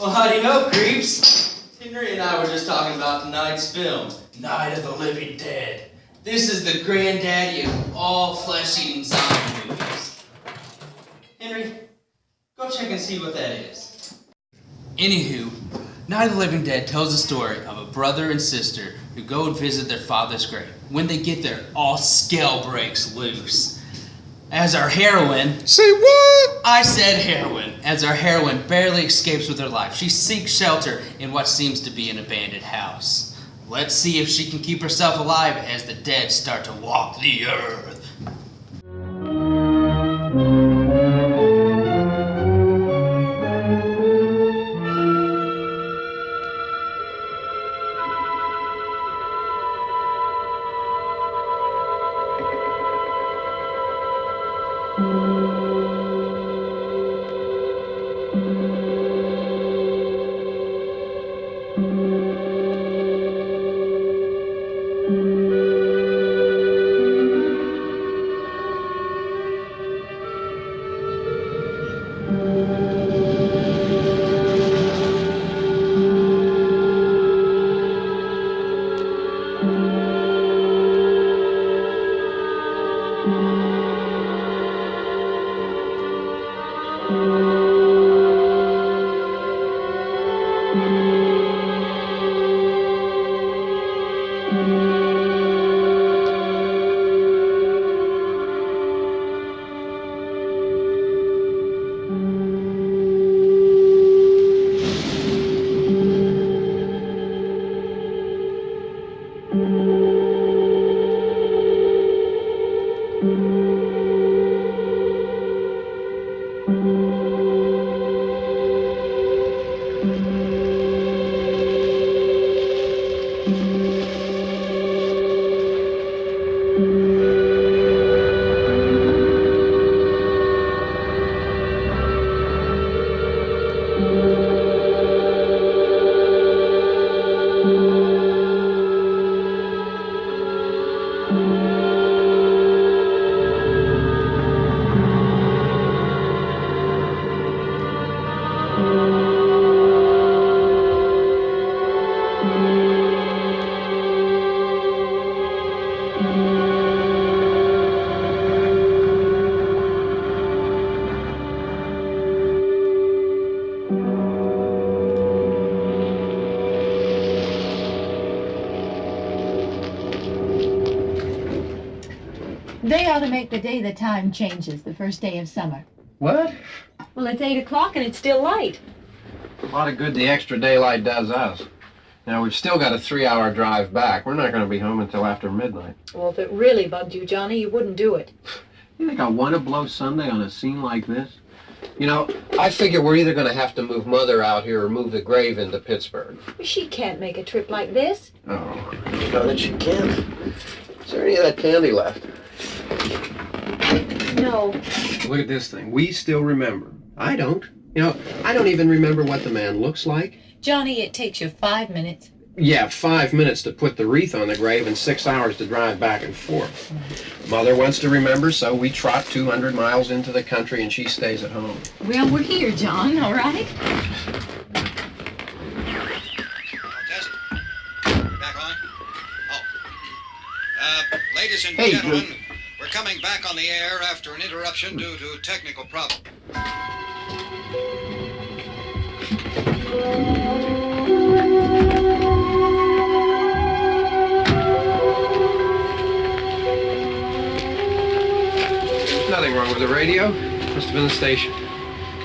Well, howdy ho, creeps. Henry and I were just talking about tonight's film, Night of the Living Dead. This is the granddaddy of all flesh-eating zombie movies. Henry, go check and see what that is. Anywho, Night of the Living Dead tells the story of a brother and sister who go and visit their father's grave. When they get there, all scale breaks loose. As our heroine... Say what? I said heroine. As our heroine barely escapes with her life, she seeks shelter in what seems to be an abandoned house. Let's see if she can keep herself alive as the dead start to walk the earth. They ought to make the day the time changes, the first day of summer. What? Well, it's 8 o'clock and it's still light. A lot of good the extra daylight does us. Now, we've still got a 3-hour drive back. We're not going to be home until after midnight. Well, if it really bugged you, Johnny, you wouldn't do it. You think I want to blow Sunday on a scene like this? You know, I figure we're either going to have to move Mother out here or move the grave into Pittsburgh. She can't make a trip like this. Oh, you know that she can't. Is there any of that candy left? No. Look at this thing. We still remember. I don't. You know, I don't even remember what the man looks like. Johnny, it takes you 5 minutes. Yeah, 5 minutes to put the wreath on the grave and 6 hours to drive back and forth. Mother wants to remember, so we trot 200 miles into the country and she stays at home. Well, we're here, John, all right? Test. Back on? Oh. Ladies and Hey, gentlemen, Drew. we're coming back on the air after an interruption due to technical problem. There's nothing wrong with the radio. Must have been the station.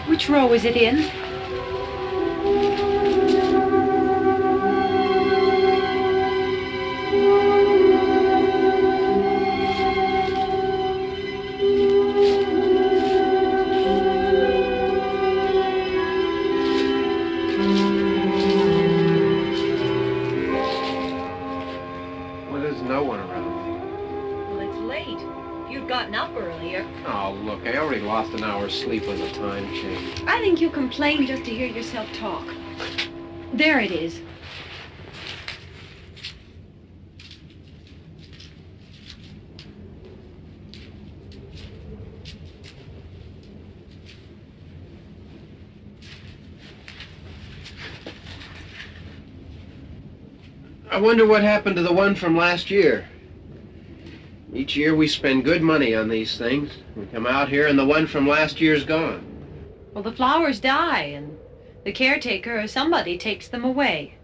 Which row is it in? Well, there's no one around. Well, it's late. If you'd gotten up earlier. Oh, look, I already lost an hour's sleep on the time change. I think you complain just to hear yourself talk. There it is. I wonder what happened to the one from last year. Each year we spend good money on these things. We come out here and the one from last year's gone. Well, the flowers die, and the caretaker or somebody takes them away.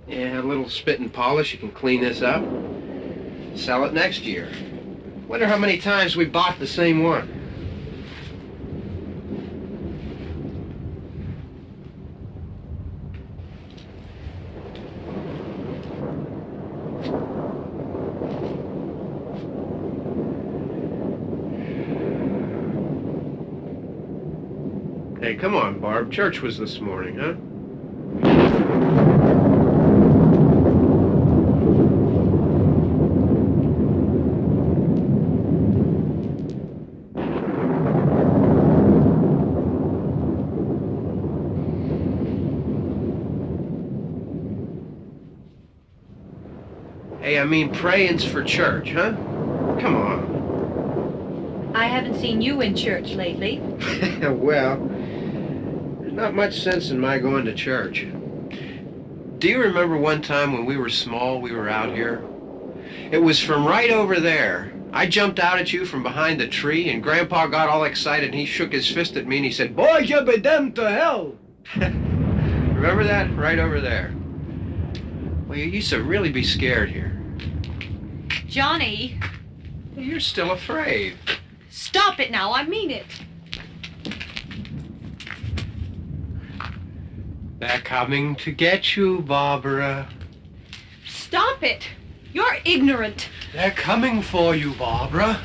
Yeah, a little spit and polish, you can clean this up. Sell it next year. Wonder how many times we bought the same one. Hey, come on, Barb. Church was this morning, huh? Hey, I mean praying's for church, huh? Come on. I haven't seen you in church lately. Well, there's not much sense in my going to church. Do you remember one time when we were small, we were out here? It was from right over there. I jumped out at you from behind the tree, and Grandpa got all excited, and he shook his fist at me, and he said, "Boys, you'll be damned to hell." Remember that? Right over there. Well, you used to really be scared here. Johnny, You're still afraid. stop it now. I mean it. They're coming to get you, Barbara. Stop it. You're ignorant. They're coming for you, Barbara.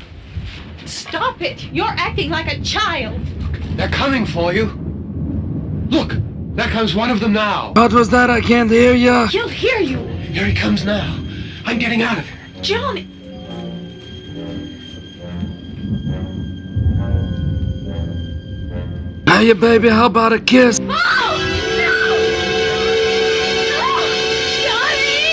Stop it. You're acting like a child. They're coming for you. Look, there comes one of them now. What was that? I can't hear ya. He'll hear you. Here he comes now. I'm getting out of here. Johnny. Hey, baby, how about a kiss? Oh, no! No! Johnny!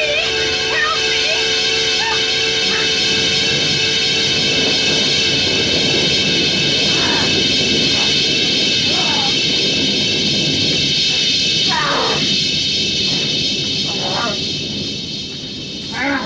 Help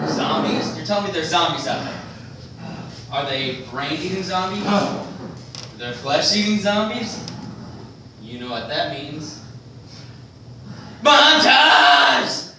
Zombies? You're telling me there's zombies out there? Are they brain-eating zombies? They're flesh-eating zombies? You know what that means. Montage!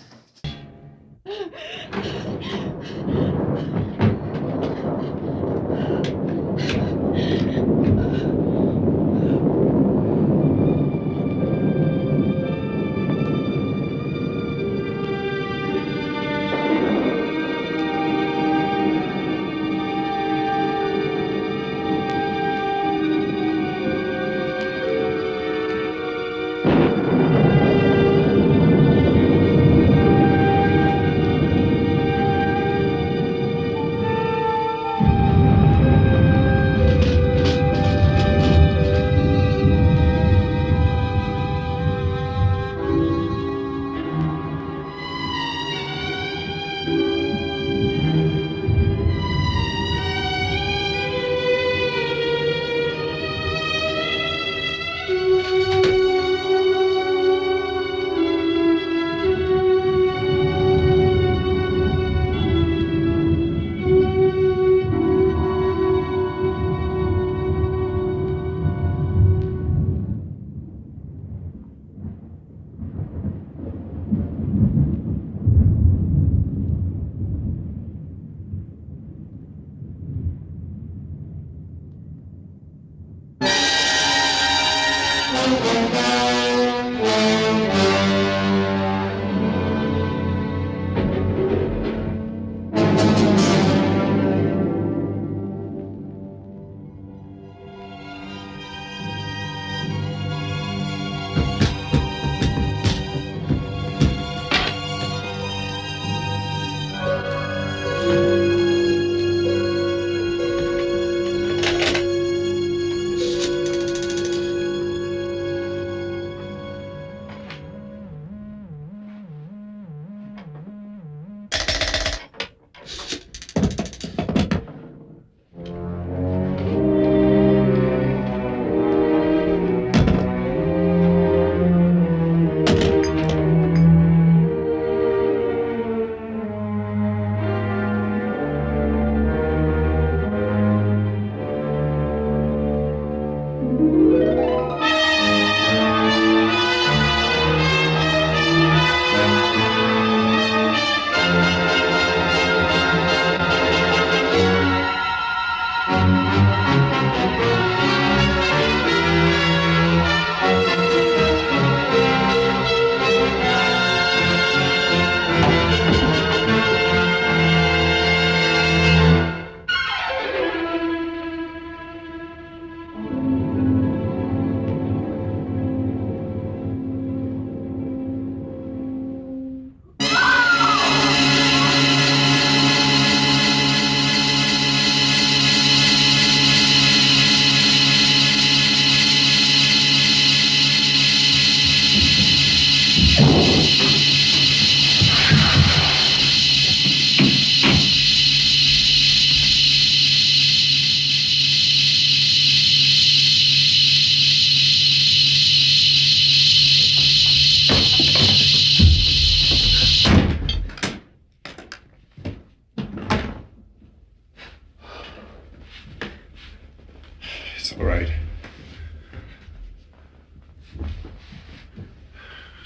It's all right.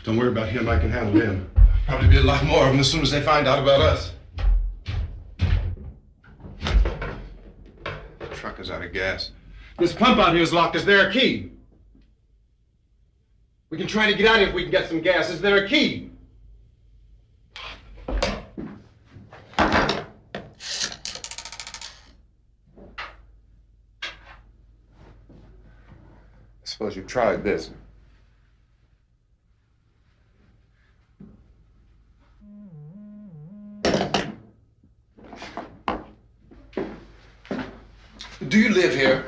Don't worry about him. I can handle him. Probably be a lot more of them as soon as they find out about us. The truck is out of gas. This pump out here is locked. Is there a key? We can try to get out if we can get some gas. Is there a key? I suppose you've tried this. Do you live here?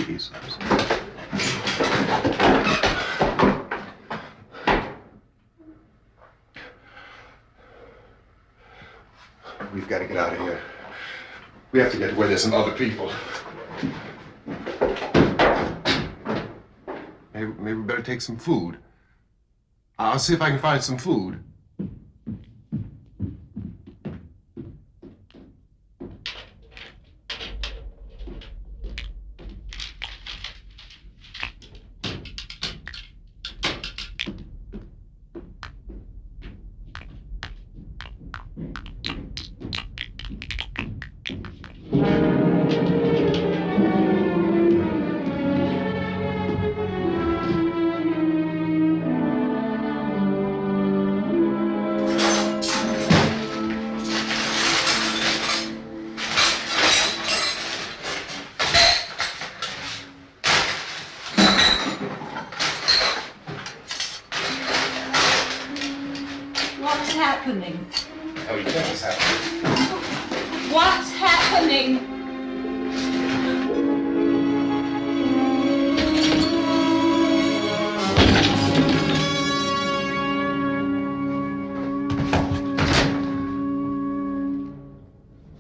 please. We've got to get out of here. We have to get where there's some other people. Maybe we better take some food. I'll see if I can find some food. What's happening? Oh, you think it's happening? What's happening?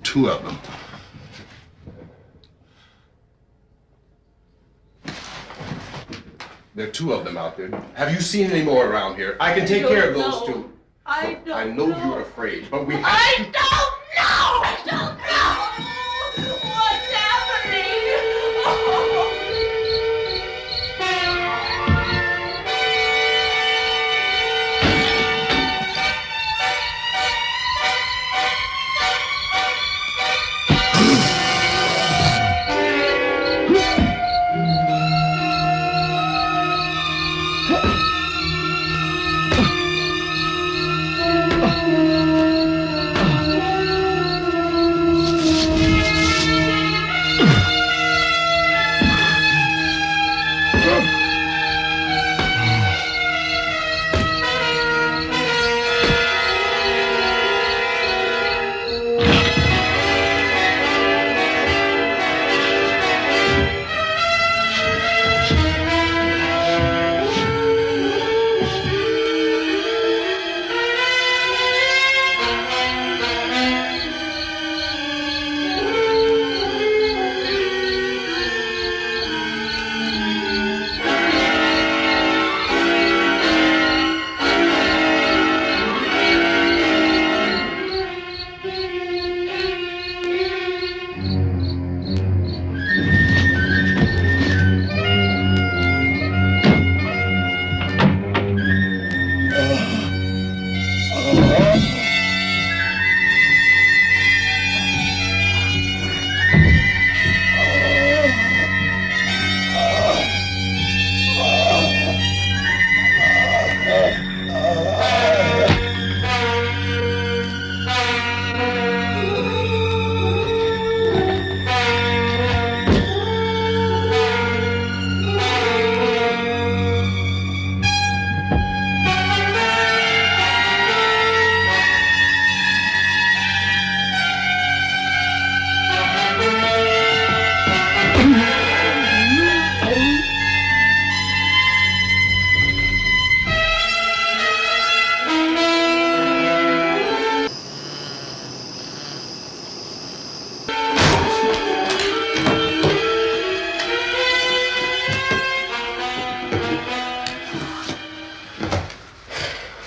Two of them. There are two of them out there. Have you seen any more around here? I can take care of those two. I don't I know you're afraid, but we have to... I don't know! I don't know! What's happening?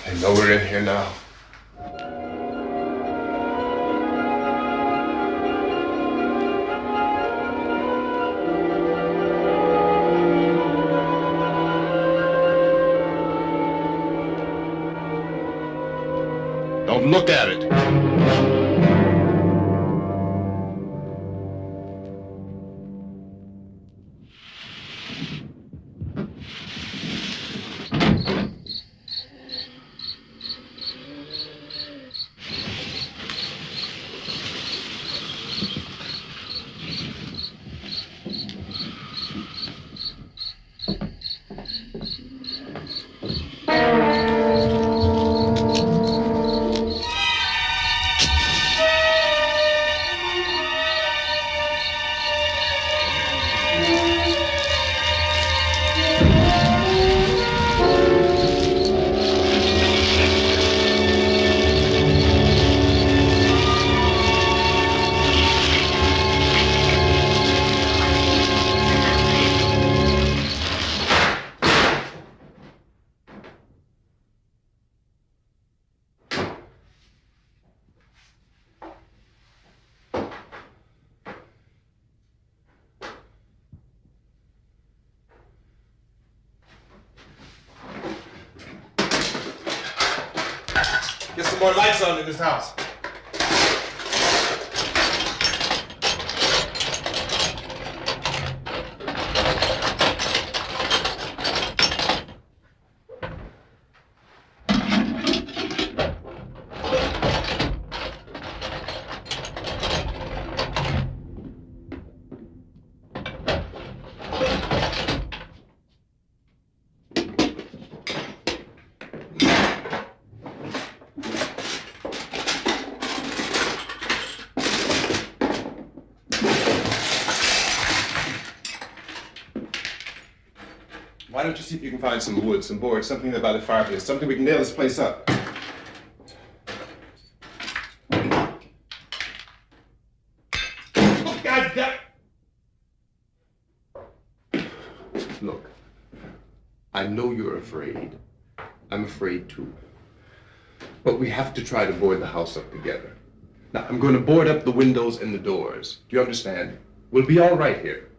I know we're in here now. Don't look at it. Get some more lights on in this house. Why don't you see if you can find some wood, some boards, something by the fireplace, something we can nail this place up. Oh, God damn it! Look, I know you're afraid. I'm afraid too. But we have to try to board the house up together. Now, I'm going to board up the windows and the doors. Do you understand? We'll be all right here.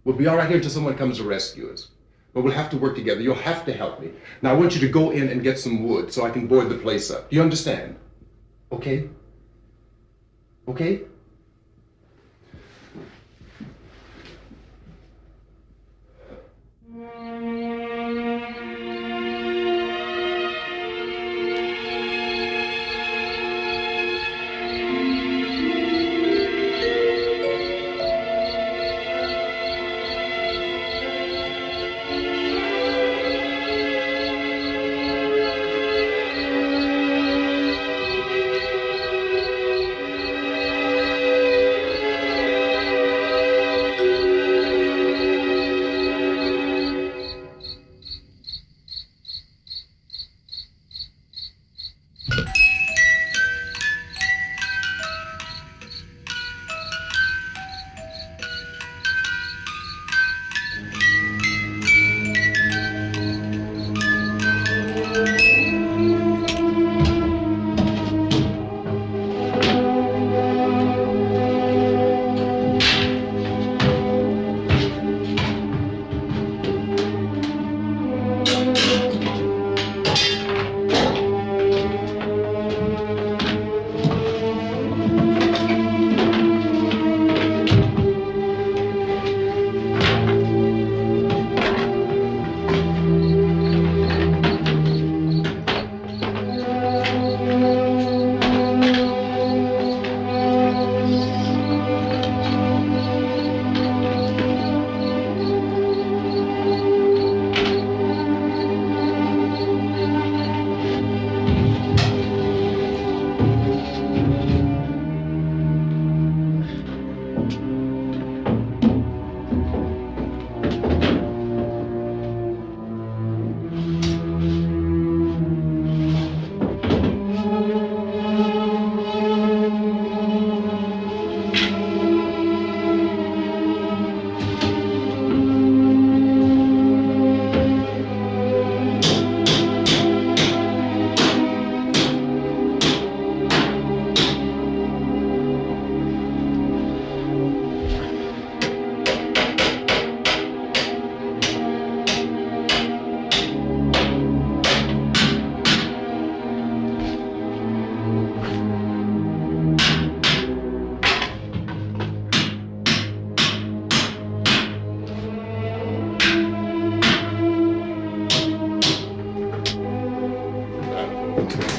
We'll be all right here until someone comes to rescue us. But we'll have to work together. You'll have to help me. Now, I want you to go in and get some wood so I can board the place up. Do you understand? Okay? Okay?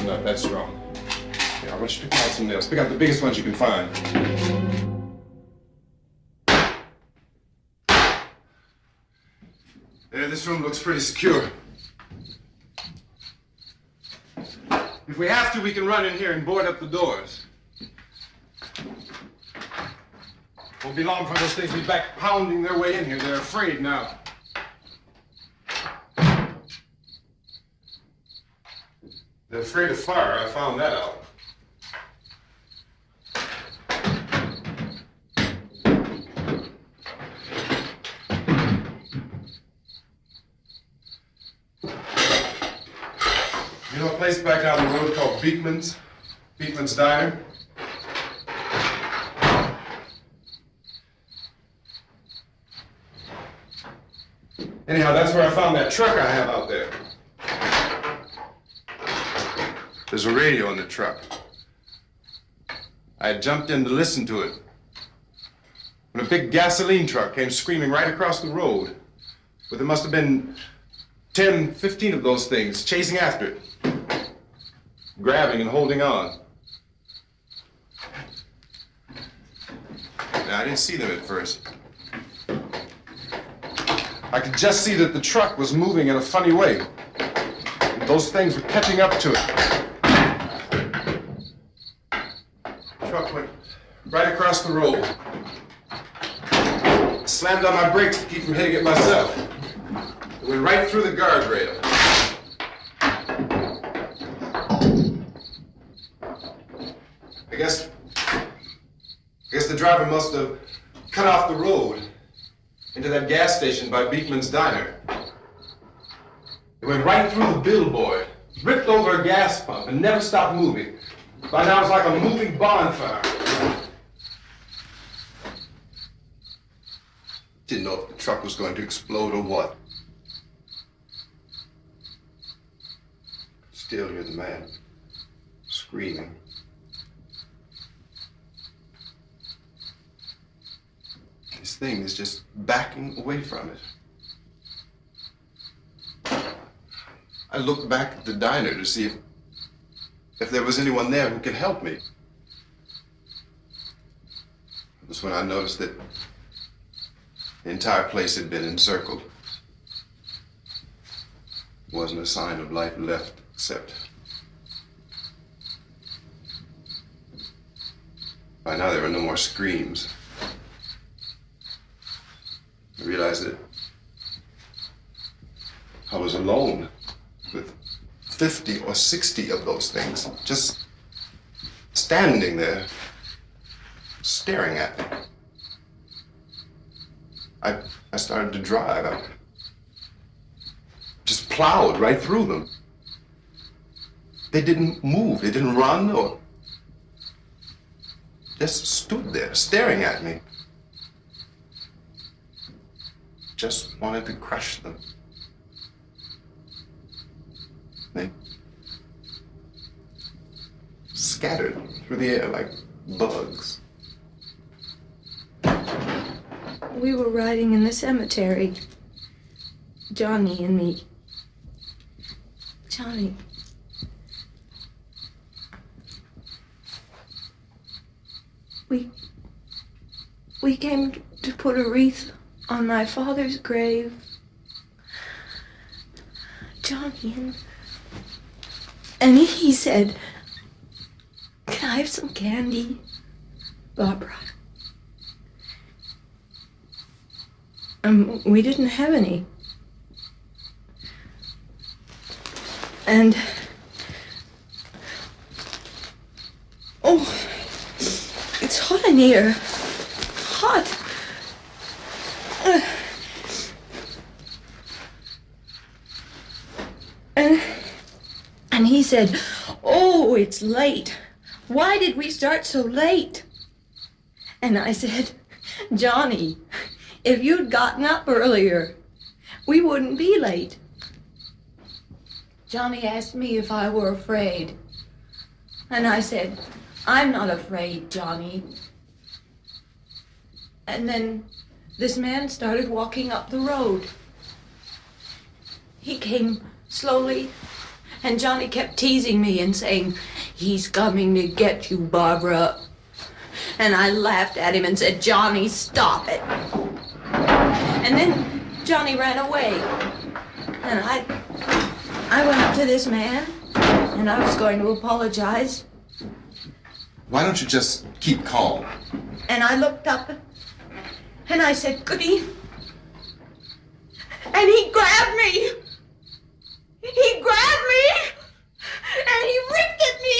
Not that strong. Yeah, I want you to pick out some nails. Pick out the biggest ones you can find. Yeah, this room looks pretty secure. If we have to, we can run in here and board up the doors. Won't be long for those things to be back pounding their way in here. They're afraid now. They're afraid of fire. I found that out. You know a place back down the road called Beekman's? Beekman's Diner? Anyhow, that's where I found that truck I have out there. There's a radio in the truck. I jumped in to listen to it when a big gasoline truck came screaming right across the road. But there must have been 10, 15 of those things chasing after it, grabbing and holding on. Now, I didn't see them at first. I could just see that the truck was moving in a funny way. And those things were catching up to it. The truck went right across the road. Slammed on my brakes to keep from hitting it myself. It went right through the guardrail. I guess the driver must have cut off the road into that gas station by Beekman's Diner. It went right through the billboard, ripped over a gas pump, and never stopped moving. By now, it's like a moving bonfire. Didn't know if the truck was going to explode or what. Still hear the man screaming. This thing is just backing away from it. I looked back at the diner to see if there was anyone there who could help me. It was when I noticed that the entire place had been encircled. There wasn't a sign of life left except by now there were no more screams. I realized that I was alone with 50 or 60 of those things just standing there staring at me. I started to drive. I just plowed right through them. They didn't move. They didn't run or just stood there staring at me. Just wanted to crush them. They scattered through the air like bugs. We were riding in the cemetery, Johnny and me. Johnny. We came to put a wreath on my father's grave. Johnny, and he said, "Can I have some candy, Barbara?" We didn't have any. And oh, it's hot in here. Hot. And he said, "Oh, it's late. Why did we start so late?" And I said, "Johnny, if you'd gotten up earlier, we wouldn't be late." Johnny asked me if I were afraid. And I said, "I'm not afraid, Johnny." And then this man started walking up the road. He came slowly, and Johnny kept teasing me and saying, "He's coming to get you, Barbara." And I laughed at him and said, "Johnny, stop it." And then Johnny ran away. And I went up to this man, and I was going to apologize. Why don't you just keep calm? And I looked up, and I said, "Goody." And he grabbed me. He grabbed me, and he ripped at me.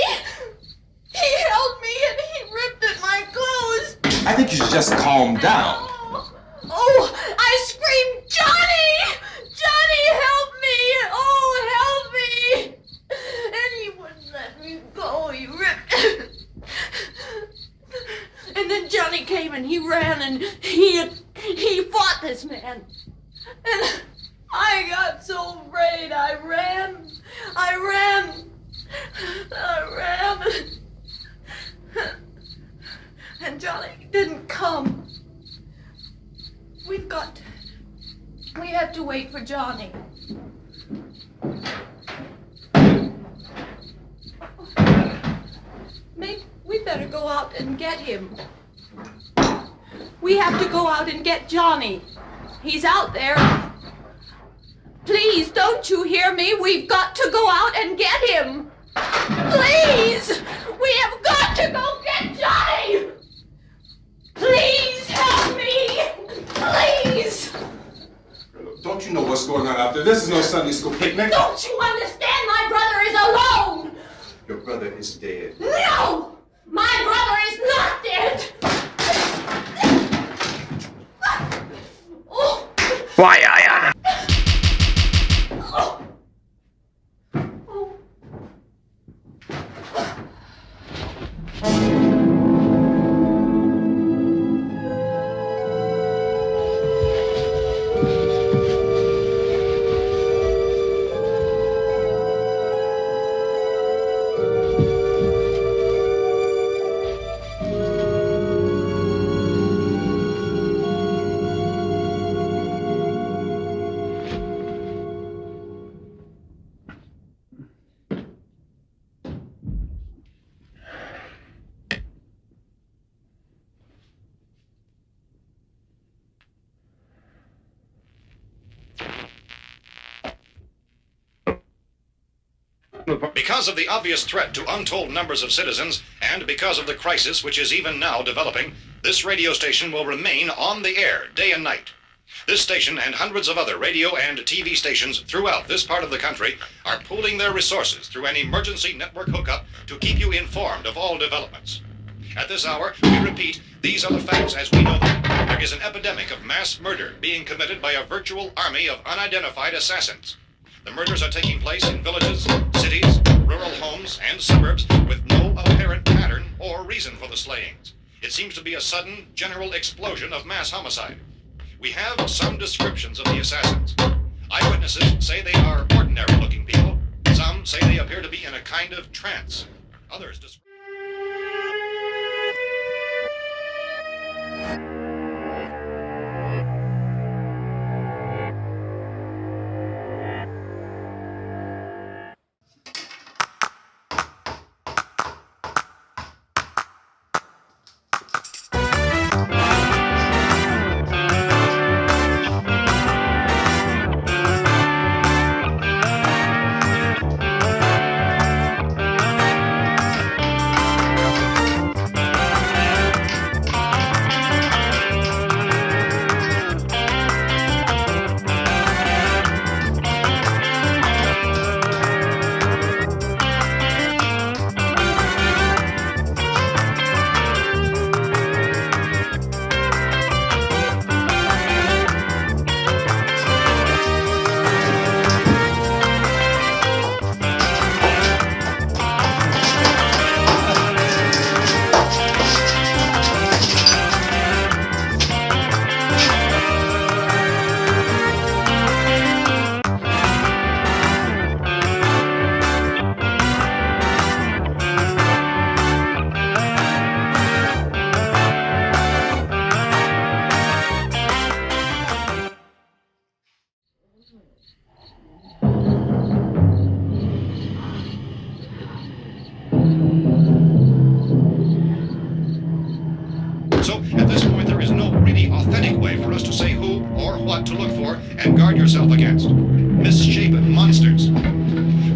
He held me, and he ripped at my clothes. I think you should just calm down. Oh, I screamed, "Johnny! Johnny, help me! Oh, help me!" And he wouldn't let me go. He ripped. And then Johnny came and he ran and he fought this man. And I got so afraid. I ran. have to wait for Johnny. Maybe we better go out and get him. We have to go out and get Johnny. He's out there. Please, don't you hear me? We've got to go out and get him. Please! We have got to go get Johnny! Please help me! Please! Don't you know what's going on out there? This is no Sunday school picnic. Don't you understand? My brother is alone! Your brother is dead. No! My brother is not dead! Oh. Why, I... Oh. Oh. Because of the obvious threat to untold numbers of citizens, and because of the crisis which is even now developing, this radio station will remain on the air day and night. This station and hundreds of other radio and TV stations throughout this part of the country are pooling their resources through an emergency network hookup to keep you informed of all developments. At this hour, we repeat, these are the facts as we know them. There is an epidemic of mass murder being committed by a virtual army of unidentified assassins. The murders are taking place in villages, cities, rural homes, and suburbs with no apparent pattern or reason for the slayings. It seems to be a sudden, general explosion of mass homicide. We have some descriptions of the assassins. Eyewitnesses say they are ordinary-looking people. Some say they appear to be in a kind of trance. Others describe... So, at this point, there is no really authentic way for us to say who or what to look for and guard yourself against. Misshapen monsters.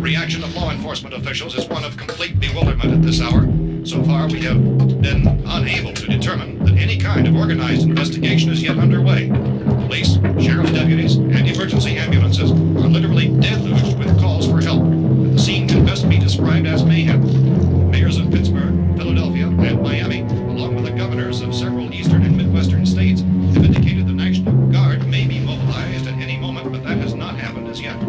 Reaction of law enforcement officials is one of complete bewilderment at this hour. So far, we have been unable to determine that any kind of organized investigation is yet underway. Police, sheriff's deputies, and emergency ambulances are literally deluged with calls for help. The scene can best be described as mayhem. Mayors of Pittsburgh, Philadelphia, and Miami, along with the governors of several eastern and midwestern states, have indicated the National Guard may be mobilized at any moment, but that has not happened as yet.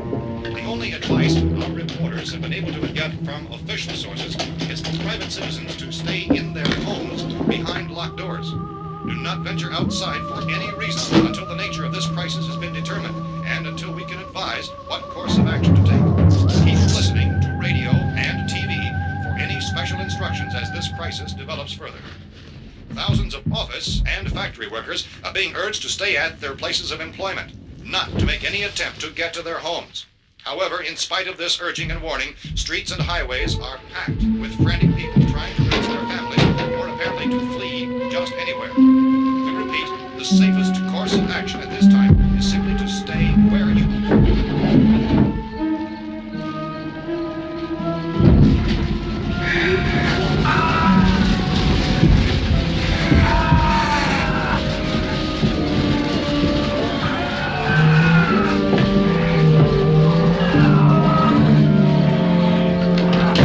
The only advice our reporters have been able to get from official sources is for private citizens to stay in their homes behind locked doors. Do not venture outside for any reason until the nature of this crisis has been determined and until we can advise what course of action to take. Keep listening to radio and TV for any special instructions as this crisis develops further. Thousands of office and factory workers are being urged to stay at their places of employment. not to make any attempt to get to their homes. However, in spite of this urging and warning, streets and highways are packed with frantic people trying to reach their families or apparently to flee just anywhere. We repeat, the safest course of action at this time is simply to stay where you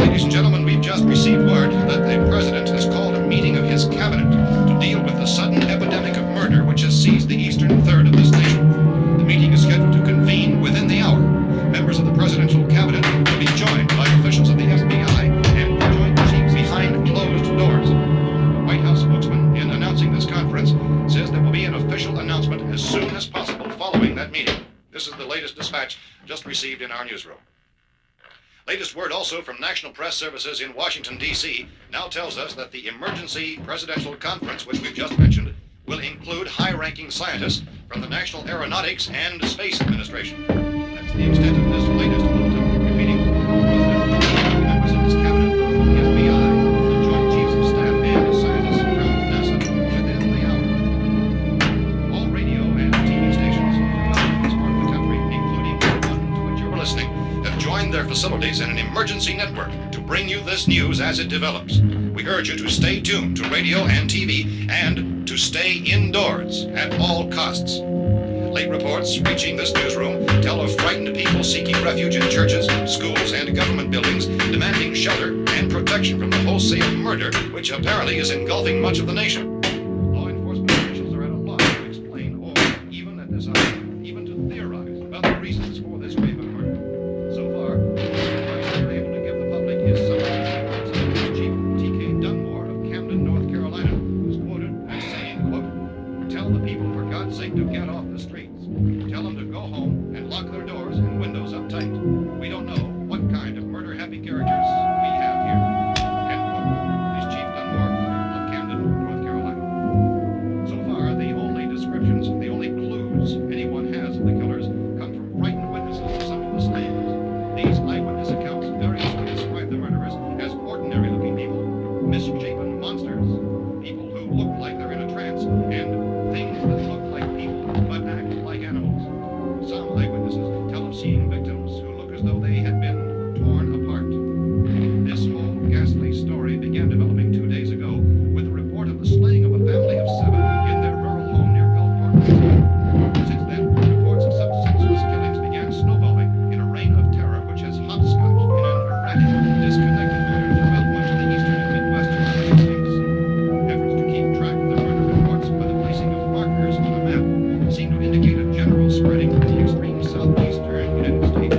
Ladies and gentlemen, we've just received word that the President has called a meeting of his cabinet to deal with the sudden epidemic of murder which has seized the eastern third of this nation. The meeting is scheduled to convene within the hour. Members of the presidential cabinet will be joined by officials of the FBI and joint chiefs behind closed doors. The White House spokesman, in announcing this conference, says there will be an official announcement as soon as possible following that meeting. This is the latest dispatch just received in our newsroom. Latest word also from National Press Services in Washington, D.C. now tells us that the emergency presidential conference, which we've just mentioned, will include high-ranking scientists from the National Aeronautics and Space Administration. That's the extent of this latest bulletin. Repeating, members of his cabinet, the FBI, the Joint Chiefs of Staff, and scientists from NASA within the hour. All radio and TV stations throughout this part of the country, including the one to which you're listening, have joined their facilities in an emergency network to bring you this news as it develops. We urge you to stay tuned to radio and TV and to stay indoors at all costs. Late reports reaching this newsroom tell of frightened people seeking refuge in churches, schools, and government buildings, demanding shelter and protection from the wholesale murder which apparently is engulfing much of the nation. Law enforcement officials are at a loss to explain or, even at this hour, even to theorize about the reasons for this wave of murder. So far, the advice they're able to give the public is something like Chief T.K. Dunmore of Camden, North Carolina, who's quoted as saying, quote, "Tell the people, for God's sake, to get off the streets. Tell them to go home and lock their doors and windows up tight. We don't know what kind of murder-happy characters we have here." End quote. This Chief Dunmore of Camden, North Carolina. So far, the only descriptions, the only clues anyone has of the killers come from frightened witnesses of some of the slayings. These eyewitness accounts variously describe the murderers as ordinary-looking people, misshapen monsters, people who look like they're in a trance, and things that look like people but act like animals. Some eyewitnesses tell of seeing victims who look as though they had been torn apart. This whole ghastly story began developing 2 days ago with the report of the slaying of a family of 7 in their rural home near Gulfport, Mexico. Since then, reports of such senseless killings began snowballing in a reign of terror which has hopscotched in an erratic, disconnected manner throughout much of the eastern and midwestern United States. Efforts to keep track of the murder reports by the placing of markers on a map seem to indicate a general spreading of the extreme southeastern United States,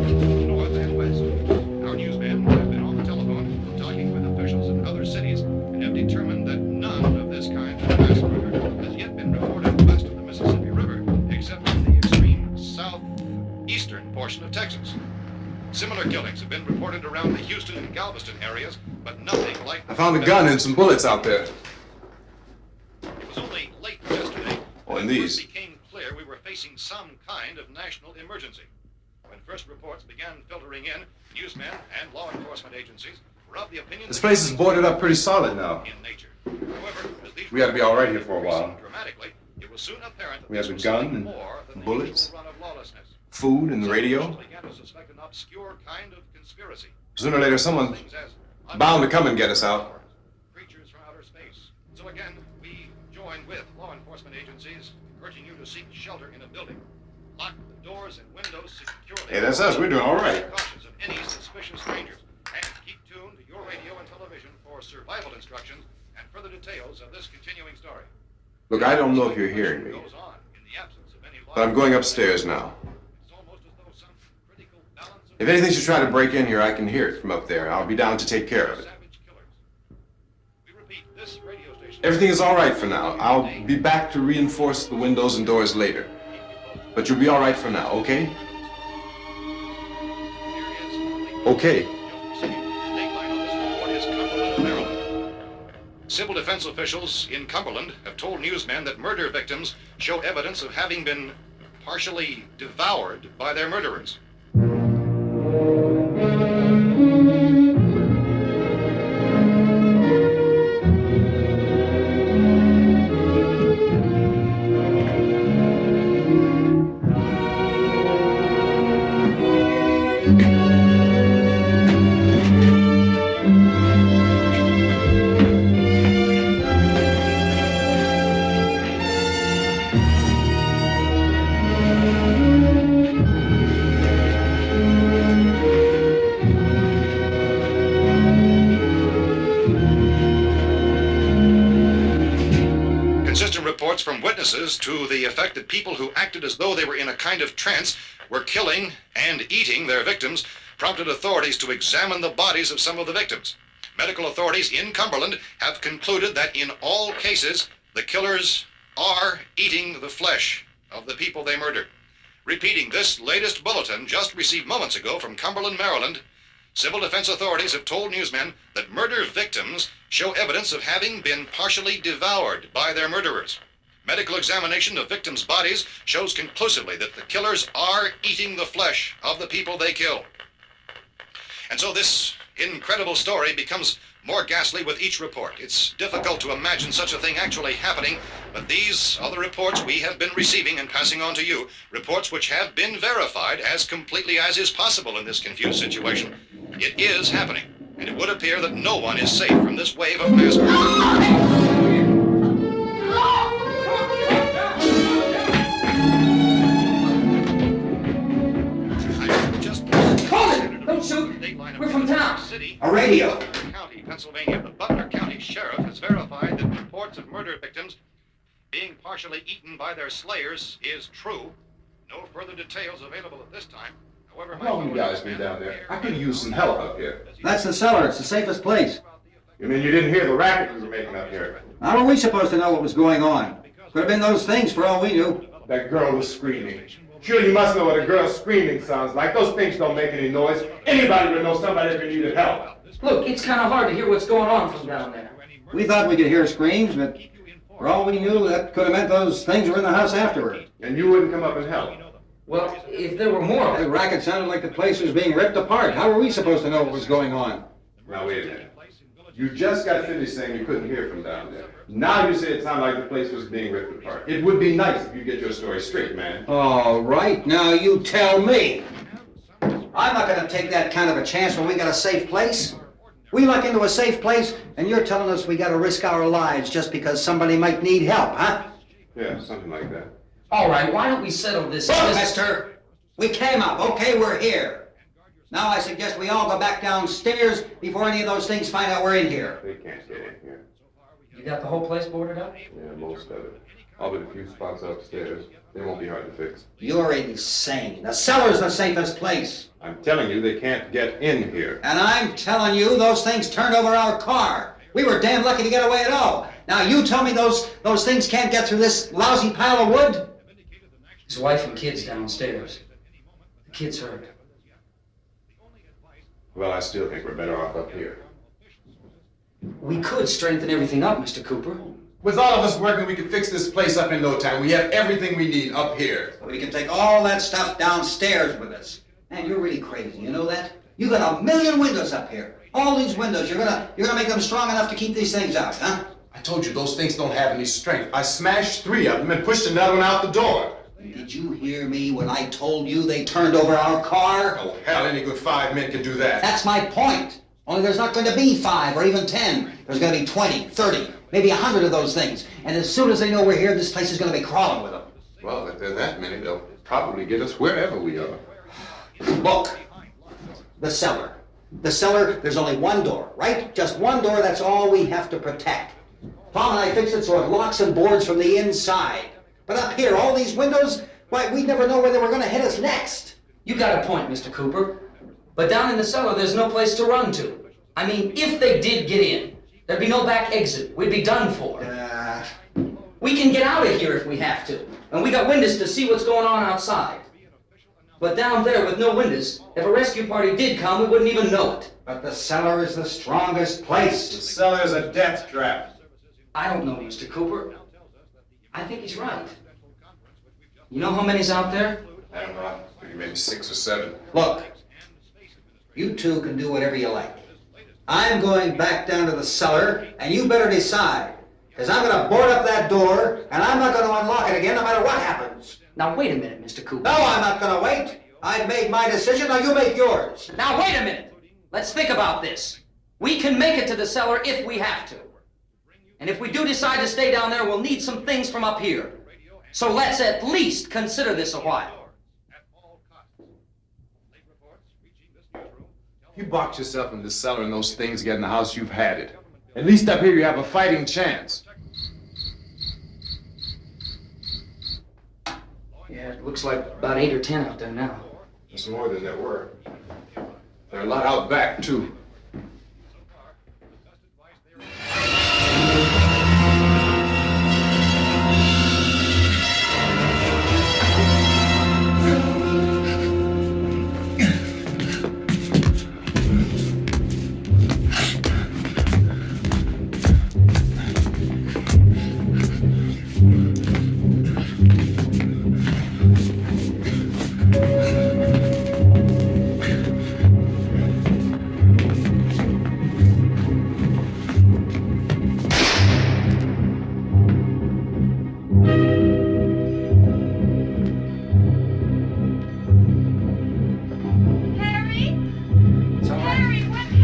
north and west. Our newsmen have been on the telephone talking with officials in other cities and have determined that none of this kind of mass murder has yet been reported west of the Mississippi River, except in the extreme southeastern portion of Texas. Similar killings have been reported around the Houston and Galveston areas, but nothing like... I found a gun and some bullets out there. It was only late yesterday Oh, and when it these. first became clear we were facing some kind of national emergency. When first reports began filtering in, newsmen and law enforcement agencies were of the opinion This that place is things boarded were up pretty solid now. in nature. However, as these We ought to be all right here reports for a while. increased dramatically, it was soon apparent that We have this the was gun something and more than the bullets, usual run of lawlessness. Food and the Some radio. officials began to suspect an obscure kind of conspiracy. Sooner or later, someone's Things as bound to come and get us out. creatures from outer space. So again, we join with law enforcement agencies, urging you to seek shelter in a building. Lock the doors and windows securely. Hey, that's us. We're doing all right. Cautious of any suspicious strangers, and keep tuned to your radio and television for survival instructions and further details of this continuing story. Look, I don't know if you're hearing me, Goes on in the absence of any law. but I'm going upstairs now. It's almost as though some critical balance of If anything should try to break in here, I can hear it from up there. I'll be down to take care of it. savage killers. We repeat, this radio station. Everything is all right for now. I'll be back to reinforce the windows and doors later. But you'll be all right for now, okay? Okay. Civil defense officials in Cumberland have told newsmen that murder victims show evidence of having been partially devoured by their murderers. Consistent reports from witnesses to the effect that people who acted as though they were in a kind of trance were killing and eating their victims prompted authorities to examine the bodies of some of the victims. Medical authorities in Cumberland have concluded that in all cases, the killers are eating the flesh of the people they murdered. Repeating this latest bulletin just received moments ago from Cumberland, Maryland, civil defense authorities have told newsmen that murder victims show evidence of having been partially devoured by their murderers. Medical examination of victims' bodies shows conclusively that the killers are eating the flesh of the people they kill. And so this incredible story becomes more ghastly with each report. It's difficult to imagine such a thing actually happening, but these are the reports we have been receiving and passing on to you, reports which have been verified as completely as is possible in this confused situation. It is happening, and it would appear that no one is safe from this wave of mass murder. Don't shoot! We're from town. A radio. County, Pennsylvania. The Butler County Sheriff has verified that reports of murder victims being partially eaten by their slayers is true. No further details available at this time. However, How long you guys been down there? I could use some help up here. That's the cellar. It's the safest place. You mean you didn't hear the racket we were making up here? How are we supposed to know what was going on? Could have been those things for all we knew. That girl was screaming. Sure, you must know what a girl screaming sounds like. Those things don't make any noise. Anybody would know somebody ever needed help. Look, it's kind of hard to hear what's going on from down there. We thought we could hear screams, but for all we knew, that could have meant those things were in the house afterward. And you wouldn't come up and help? Well, if there were more... The racket sounded like the place was being ripped apart. How were we supposed to know what was going on? Now, wait a minute. You just got finished saying you couldn't hear from down there. Now you say it sounded like the place was being ripped apart. It would be nice if you get your story straight, man. All right, now you tell me. I'm not going to take that kind of a chance when we got a safe place. We luck into a safe place, and you're telling us we got to risk our lives just because somebody might need help, huh? Yeah, something like that. All right, why don't we settle this... Look, mister, we came up. Okay, we're here. Now I suggest we all go back downstairs before any of those things find out we're in here. They can't get in here. You got the whole place boarded up? Yeah, most of it. All but a few spots upstairs. They won't be hard to fix. You're insane. The cellar's the safest place. I'm telling you, they can't get in here. And I'm telling you, those things turned over our car. We were damn lucky to get away at all. Now you tell me those things can't get through this lousy pile of wood? His wife and kids downstairs. The kids hurt. Well, I still think we're better off up here. We could strengthen everything up, Mr. Cooper. With all of us working, we can fix this place up in no time. We have everything we need up here. We can take all that stuff downstairs with us. Man, you're really crazy, you know that? You got 1,000,000 windows up here. All these windows, you're gonna make them strong enough to keep these things out, huh? I told you, those things don't have any strength. I smashed 3 of them and pushed another one out the door. Did you hear me when I told you they turned over our car? Oh, hell, any good 5 men can do that. That's my point. Only there's not going to be 5 or even 10. There's going to be 20, 30, maybe 100 of those things. And as soon as they know we're here, this place is going to be crawling with them. Well, if there are that many, they'll probably get us wherever we are. Look, the cellar. The cellar, there's only one door, right? Just one door, that's all we have to protect. Tom and I fixed it so it locks and boards from the inside. But up here, all these windows, why, we'd never know where they were going to hit us next. You got a point, Mr. Cooper. But down in the cellar, there's no place to run to. I mean, if they did get in, there'd be no back exit. We'd be done for. We can get out of here if we have to. And we got windows to see what's going on outside. But down there with no windows, if a rescue party did come, we wouldn't even know it. But the cellar is the strongest place. The cellar's a death trap. I don't know, Mr. Cooper. I think he's right. You know how many's out there? I don't know. Maybe 6 or 7. Look, you two can do whatever you like. I'm going back down to the cellar, and you better decide. Because I'm going to board up that door, and I'm not going to unlock it again no matter what happens. Now, wait a minute, Mr. Cooper. No, I'm not going to wait. I've made my decision, now you make yours. Now, wait a minute. Let's think about this. We can make it to the cellar if we have to. And if we do decide to stay down there, we'll need some things from up here. So let's at least consider this a while. If you box yourself in the cellar and those things get in the house, you've had it. At least up here you have a fighting chance. Yeah, it looks like about 8 or 10 out there now. There's more than there were. There are a lot out back, too.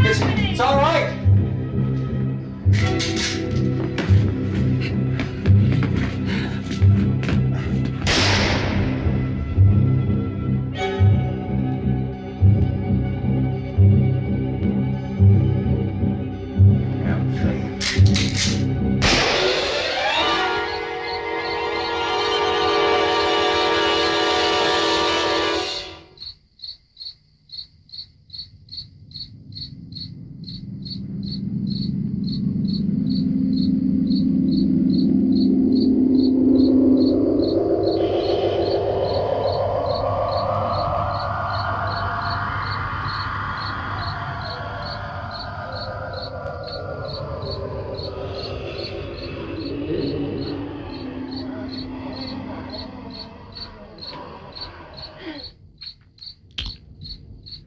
It's all right.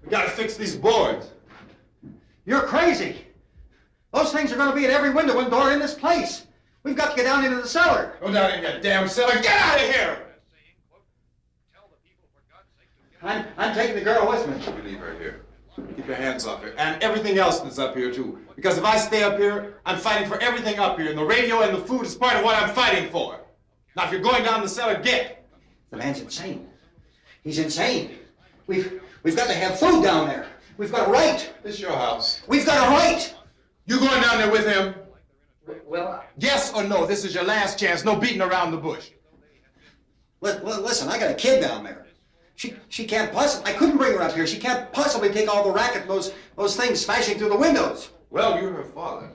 We gotta fix these boards. You're crazy. Those things are going to be at every window and door in this place. We've got to get down into the cellar. Go down in your damn cellar. Get out of here! I'm taking the girl with me. You leave her here. Keep your hands off her. And everything else that's up here, too. Because if I stay up here, I'm fighting for everything up here. And the radio and the food is part of what I'm fighting for. Now, if you're going down the cellar, get. The man's insane. He's insane. We've got to have food down there. We've got a right. This is your house. We've got a right. You going down there with him? Well, Yes or no? This is your last chance. No beating around the bush. Listen, I got a kid down there. She can't possibly. I couldn't bring her up here. She can't possibly take all the racket, those things smashing through the windows. Well, you're her father.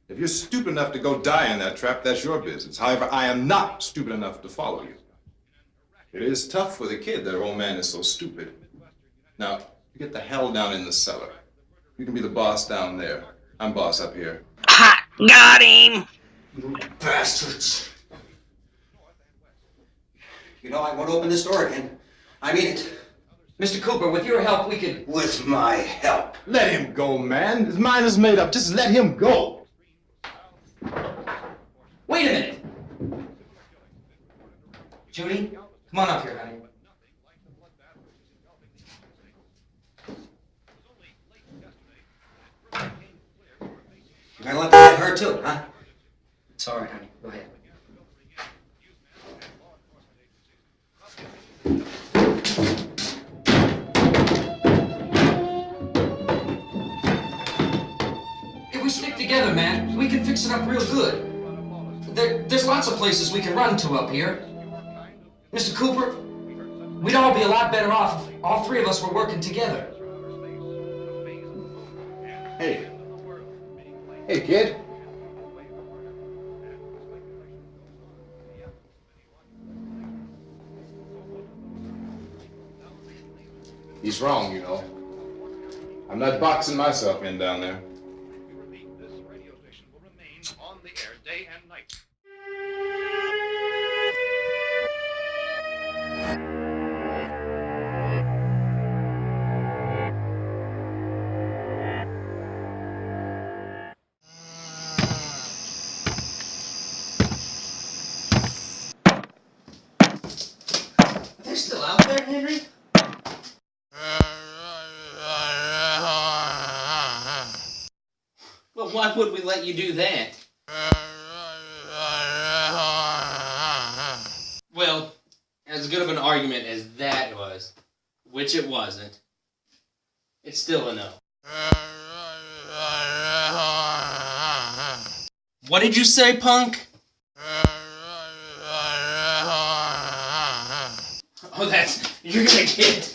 If you're stupid enough to go die in that trap, that's your business. However, I am not stupid enough to follow you. It is tough for the kid that her old man is so stupid. Now, you get the hell down in the cellar. You can be the boss down there. I'm boss up here. Ha! Got him! You bastards. You know, I won't open this door again. I mean it. Mr. Cooper, with your help, we could... With my help. Let him go, man. His mind is made up. Just let him go. Wait a minute. Judy, come on up here, honey. You gotta let that hurt too, huh? It's all right, honey. Go ahead. If we stick together, man, we can fix it up real good. There's lots of places we can run to up here. Mr. Cooper, we'd all be a lot better off if all three of us were working together. Hey. Hey, kid. He's wrong, you know. I'm not boxing myself in down there. This radio station will remain on the air day and night. Henry? Well, why would we let you do that? Well, as good of an argument as that was, which it wasn't, it's still a no. What did you say, punk? Oh, you're gonna get...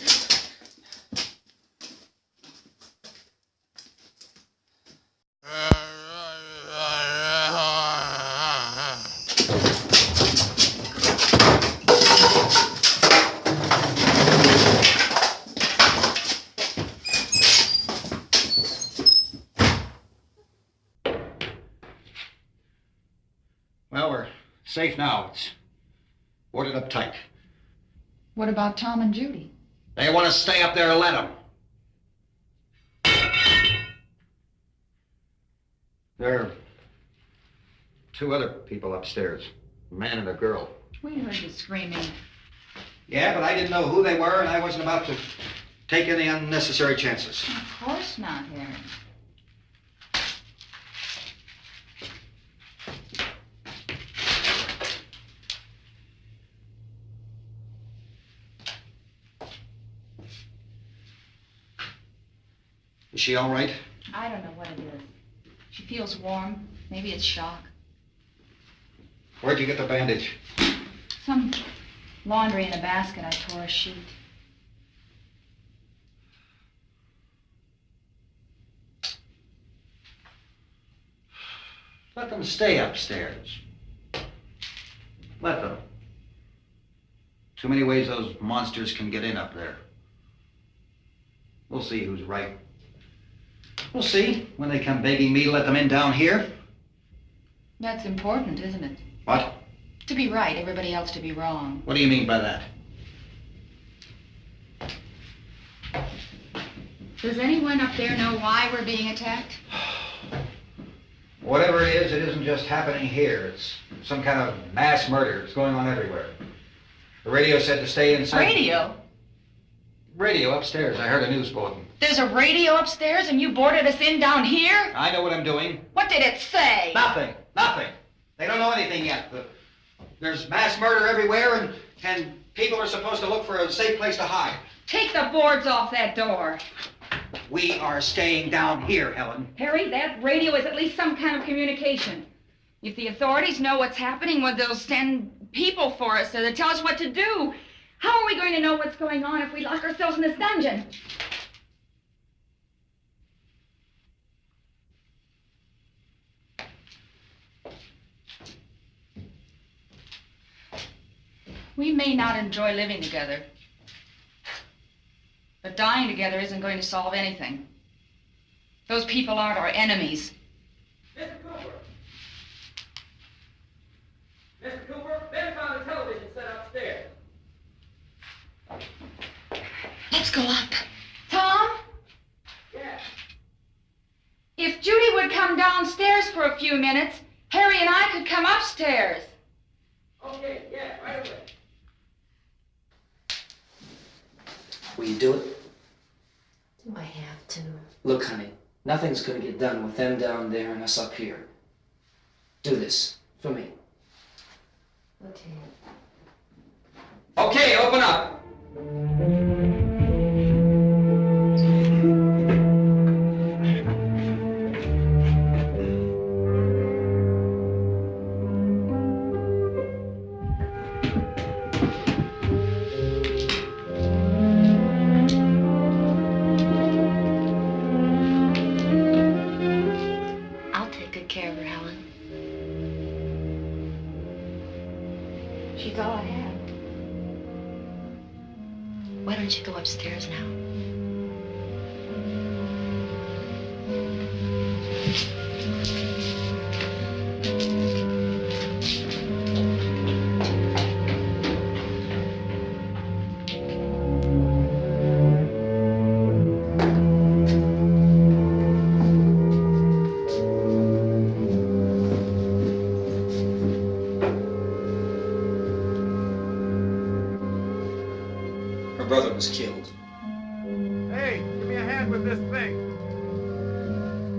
Well, we're safe now. It's boarded up tight. What about Tom and Judy? They want to stay up there, let them. There are two other people upstairs, a man and a girl. We heard you screaming. Yeah, but I didn't know who they were, and I wasn't about to take any unnecessary chances. Of course not, Harry. Is she all right? I don't know what it is. She feels warm. Maybe it's shock. Where'd you get the bandage? Some laundry in a basket. I tore a sheet. Let them stay upstairs. Let them. Too many ways those monsters can get in up there. We'll see who's right. We'll see when they come begging me to let them in down here. That's important, isn't it? What? To be right, everybody else to be wrong. What do you mean by that? Does anyone up there know why we're being attacked? Whatever it isn't just happening here. It's some kind of mass murder. It's going on everywhere. The radio said to stay inside. Radio? Radio upstairs. I heard a news bulletin. There's a radio upstairs and you boarded us in down here? I know what I'm doing. What did it say? Nothing. Nothing. They don't know anything yet. There's mass murder everywhere, and people are supposed to look for a safe place to hide. Take the boards off that door. We are staying down here, Helen. Harry, that radio is at least some kind of communication. If the authorities know what's happening, well, they'll send people for us to tell us what to do. How are we going to know what's going on if we lock ourselves in this dungeon? We may not enjoy living together, but dying together isn't going to solve anything. Those people aren't our enemies. Mr. Cooper! Mr. Cooper, Ben found a television set upstairs. Let's go up. Tom? Yeah. If Judy would come downstairs for a few minutes, Harry and I could come upstairs. Okay, yeah, right away. Will you do it? Do I have to? Look, honey, nothing's gonna get done with them down there and us up here. Do this for me. Okay. Okay, open up. I'll take good care of her, Helen. She's all I have. Why don't you go upstairs now?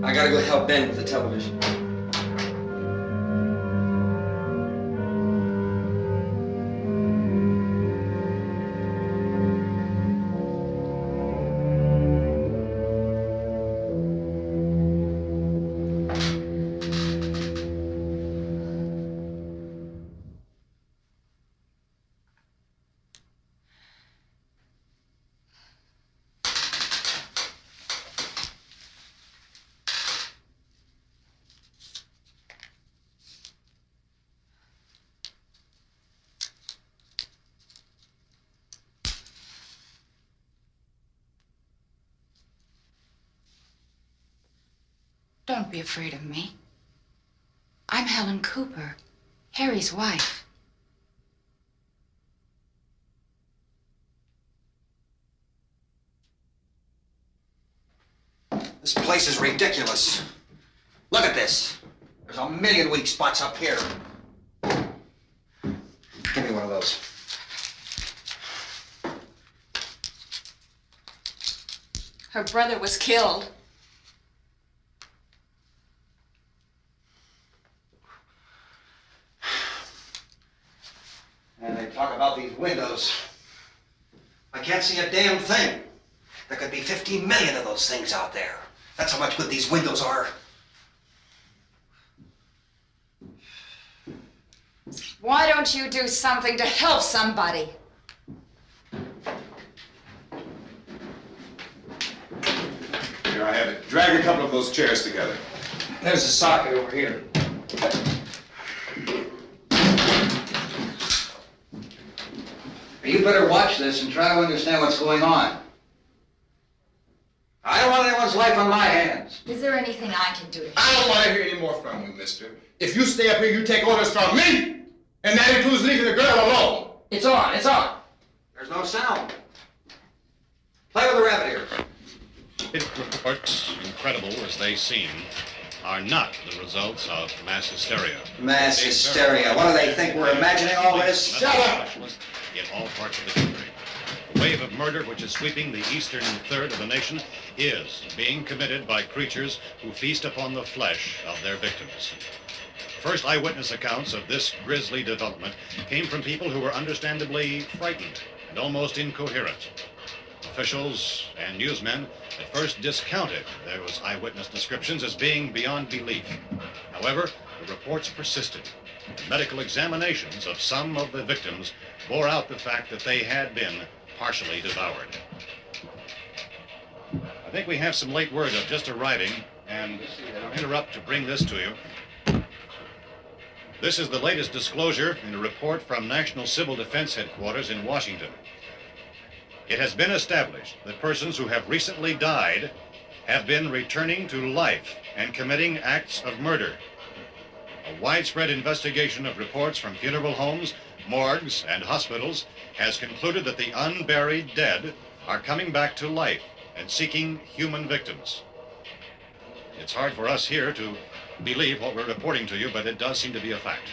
I gotta go help Ben with the television. Don't be afraid of me. I'm Helen Cooper, Harry's wife. This place is ridiculous. Look at this. There's a million weak spots up here. Give me one of those. Her brother was killed. And they talk about these windows. I can't see a damn thing. There could be 15 million of those things out there. That's how much good these windows are. Why don't you do something to help somebody? Here I have it. Drag a couple of those chairs together. There's a socket over here. You better watch this and try to understand what's going on. I don't want anyone's life on my hands. Is there anything I can do to help? I don't want to hear any more from you, mister. If you stay up here, you take orders from me, and that includes leaving the girl alone. It's on, it's on. There's no sound. Play with the rabbit ears. Reports, incredible as they seem, are not the results of mass hysteria. Mass hysteria. What do they think? We're imagining all this? Shut up! In all parts of the country. The wave of murder which is sweeping the eastern third of the nation is being committed by creatures who feast upon the flesh of their victims. First eyewitness accounts of this grisly development came from people who were understandably frightened and almost incoherent. Officials and newsmen at first discounted those eyewitness descriptions as being beyond belief. However, the reports persisted. The medical examinations of some of the victims bore out the fact that they had been partially devoured. I think we have some late word of just arriving, and I'll interrupt to bring this to you. This is the latest disclosure in a report from National Civil Defense Headquarters in Washington. It has been established that persons who have recently died have been returning to life and committing acts of murder. A widespread investigation of reports from funeral homes, morgues, and hospitals has concluded that the unburied dead are coming back to life and seeking human victims. It's hard for us here to believe what we're reporting to you, but it does seem to be a fact.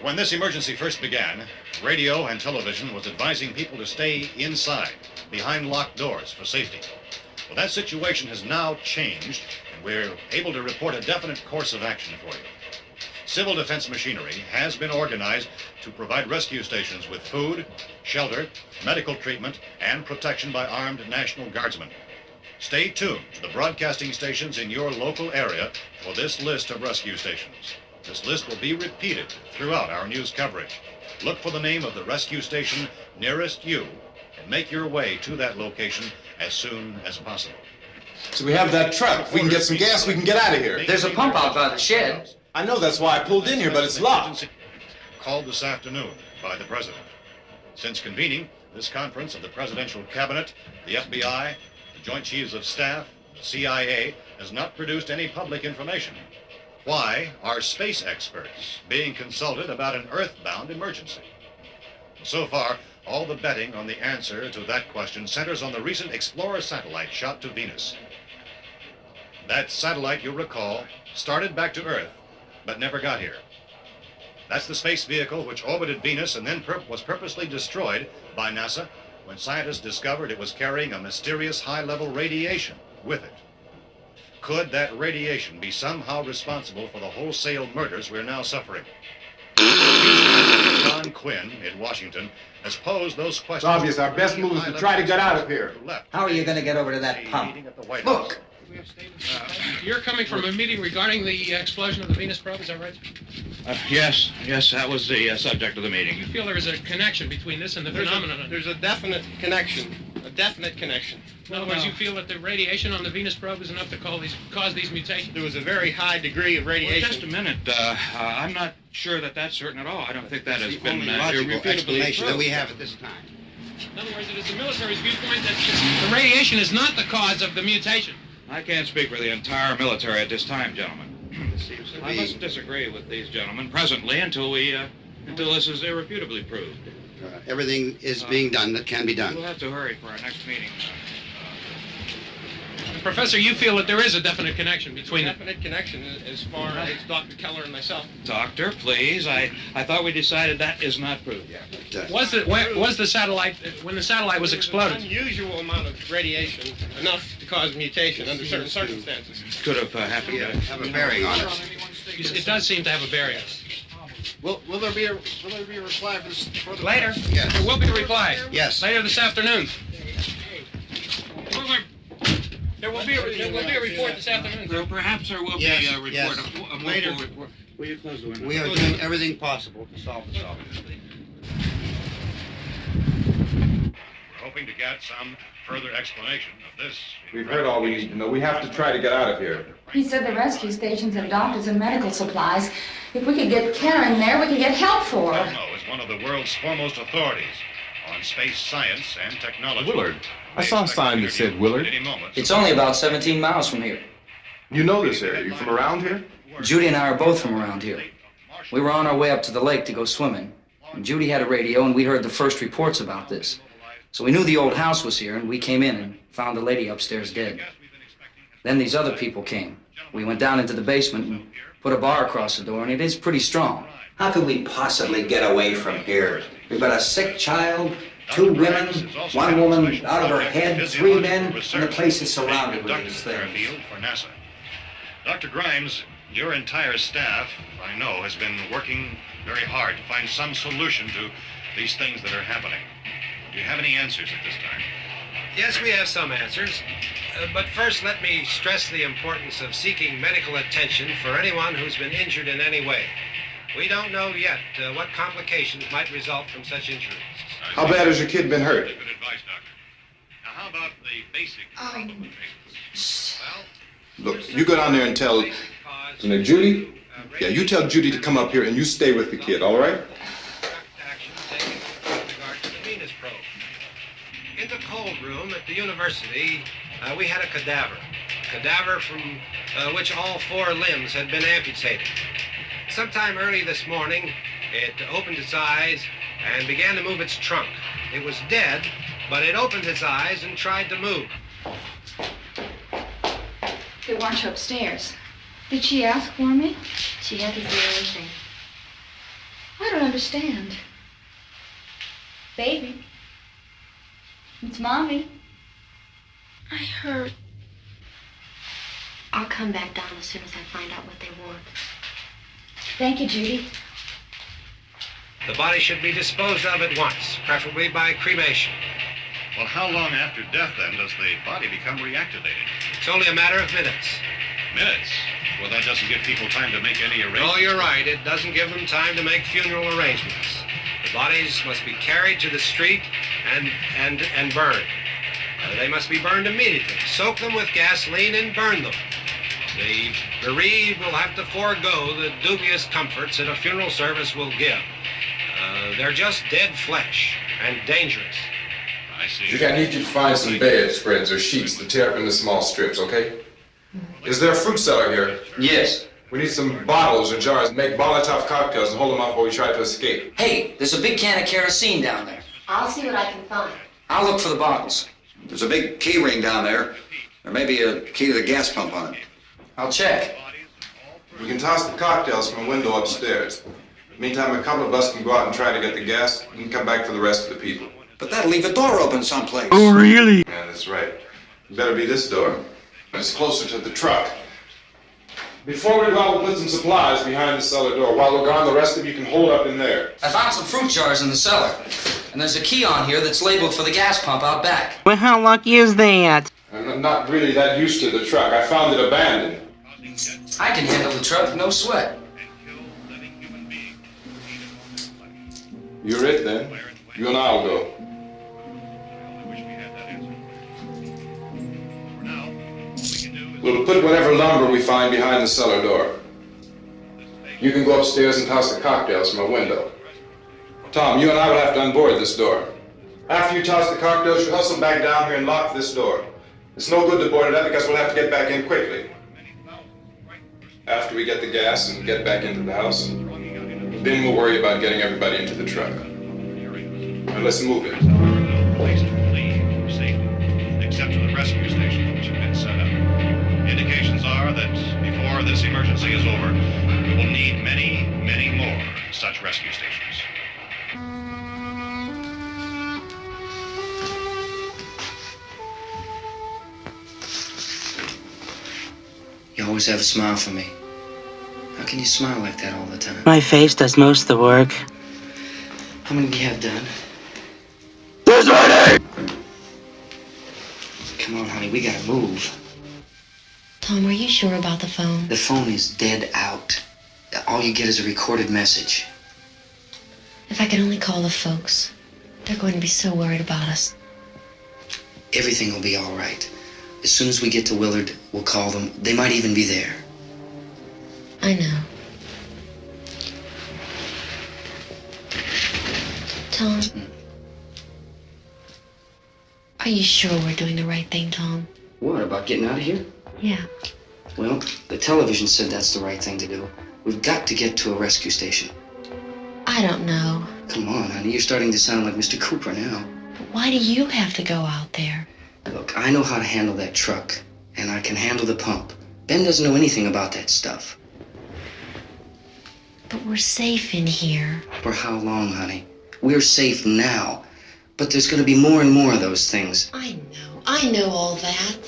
When this emergency first began, radio and television was advising people to stay inside, behind locked doors for safety. Well, that situation has now changed, and we're able to report a definite course of action for you. Civil defense machinery has been organized to provide rescue stations with food, shelter, medical treatment, and protection by armed National Guardsmen. Stay tuned to the broadcasting stations in your local area for this list of rescue stations. This list will be repeated throughout our news coverage. Look for the name of the rescue station nearest you and make your way to that location as soon as possible. So we have that truck. If we can get some gas, we can get out of here. There's a pump out by the shed. I know, that's why I pulled in here, but it's locked. Called this afternoon by the President. Since convening this conference of the Presidential Cabinet, the FBI, the Joint Chiefs of Staff, the CIA has not produced any public information. Why are space experts being consulted about an Earthbound emergency? So far, all the betting on the answer to that question centers on the recent Explorer satellite shot to Venus. That satellite, you'll recall, started back to Earth, but never got here. That's the space vehicle which orbited Venus and then was purposely destroyed by NASA when scientists discovered it was carrying a mysterious high-level radiation with it. could that radiation be somehow responsible for the wholesale murders we're now suffering? Don Quinn in Washington has posed those questions. It's obvious our best move is to try to get out of here. How are you going to get over to that pump? Look! You're coming from a meeting regarding the explosion of the Venus probe, is that right? Yes, that was the subject of the meeting. You feel there is a connection between this and the phenomenon? There's a definite connection. In other words, you feel that the radiation on the Venus probe is enough to cause these mutations? There was a very high degree of radiation. Well, just a minute. I'm not sure that that's certain at all. I don't think that has been logical explanation that we proved. have at this time. In other words, it is the military's viewpoint that the radiation is not the cause of the mutation. I can't speak for the entire military at this time, gentlemen. I must disagree with these gentlemen presently until this is irrefutably proved. Everything is being done that can be done. We'll have to hurry for our next meeting. Professor, you feel that there is a definite connection between them? Definite connection as far as Dr. Keller and myself. Doctor, please. I thought we decided that is not proved yet. Was the satellite, when the satellite was exploded? An unusual amount of radiation, enough to cause mutation under certain circumstances. Could have happened. Have a bearing on it. It does seem to have a bearing. Will there be a reply for the Later? Yes. There will be a reply. Yes. Later this afternoon. There will be a report this afternoon. Well, perhaps there will be a report. Yes. Later. Will you close the window? We are doing everything possible to solve the problem. We're hoping to get some further explanation of this. We've heard all we need to know. We have to try to get out of here. He said the rescue stations have doctors and medical supplies. If we could get Karen there, we could get help for her. Elmo is one of the world's foremost authorities on space science and technology. Willard. I saw a sign that said Willard. It's only about 17 miles from here. You know this area. You from around here? Judy and I are both from around here. We were on our way up to the lake to go swimming. And Judy had a radio, and we heard the first reports about this. So we knew the old house was here, and we came in and found the lady upstairs dead. Then these other people came. We went down into the basement and put a bar across the door, and it is pretty strong. How could we possibly get away from here? We've got a sick child, 2 women, 1 woman out of her head, 3 men, and the place is surrounded with these things. For NASA. Dr. Grimes, your entire staff, I know, has been working very hard to find some solution to these things that are happening. Do you have any answers at this time? Yes, we have some answers. But first, let me stress the importance of seeking medical attention for anyone who's been injured in any way. We don't know yet what complications might result from such injuries. How bad has your kid been hurt? Good advice, Doctor. Now, how about the basic Look, you go down there and tell Judy? Yeah, you tell Judy to come up here and you stay with the kid, all right? In the cold room at the university, we had a cadaver from which all 4 limbs had been amputated. Sometime early this morning, it opened its eyes and began to move its trunk. It was dead, but it opened its eyes and tried to move. They want you upstairs. Did she ask for me? She hasn't seen anything. I don't understand. Baby. It's Mommy. I heard. I'll come back down as soon as I find out what they want. Thank you, Judy. The body should be disposed of at once, preferably by cremation. Well, how long after death, then, does the body become reactivated? It's only a matter of minutes. Minutes? Well, that doesn't give people time to make any arrangements. Oh, you're right. It doesn't give them time to make funeral arrangements. The bodies must be carried to the street and burned. They must be burned immediately. Soak them with gasoline and burn them. The bereaved will have to forego the dubious comforts that a funeral service will give. They're just dead flesh and dangerous. I see. Judy, I need you to find some bedspreads or sheets to tear up into small strips, okay? Is there a fruit cellar here? Yes. We need some bottles or jars to make Molotov cocktails and hold them out while we try to escape. Hey, there's a big can of kerosene down there. I'll see what I can find. I'll look for the bottles. There's a big key ring down there. There may be a key to the gas pump on it. I'll check. We can toss the cocktails from a window upstairs. Meantime, a couple of us can go out and try to get the gas and come back for the rest of the people. But that'll leave a door open someplace. Yeah, that's right. It better be this door. It's closer to the truck. Before we go out, we'll put some supplies behind the cellar door. While we're gone, the rest of you can hold up in there. I found some fruit jars in the cellar. And there's a key on here that's labeled for the gas pump out back. Well, how lucky is that? I'm not really that used to the truck. I found it abandoned. I can handle the truck, no sweat. You're it then. You and I'll go. We'll put whatever lumber we find behind the cellar door. You can go upstairs and toss the cocktails from a window. Tom, you and I will have to unboard this door. After you toss the cocktails, you hustle back down here and lock this door. It's no good to board it up because we'll have to get back in quickly. After we get the gas and get back into the house, then we'll worry about getting everybody into the truck. Now let's move it. Place to flee for safety, except for the rescue stations which have been set up. Indications are that before this emergency is over, we will need many, many more such rescue stations. You always have a smile for me. How can you smile like that all the time? My face does most of the work. How many do you have done? There's ready! Come on, honey, we gotta move. Tom, are you sure about the phone? The phone is dead out. All you get is a recorded message. If I could only call the folks. They're going to be so worried about us. Everything will be all right. As soon as we get to Willard, we'll call them. They might even be there. I know. Tom? Are you sure we're doing the right thing, Tom? What, about getting out of here? Yeah. Well, the television said that's the right thing to do. We've got to get to a rescue station. I don't know. Come on, honey, you're starting to sound like Mr. Cooper now. But why do you have to go out there? Look, I know how to handle that truck, and I can handle the pump. Ben doesn't know anything about that stuff. But we're safe in here. For how long, honey? We're safe now. But there's going to be more and more of those things. I know all that.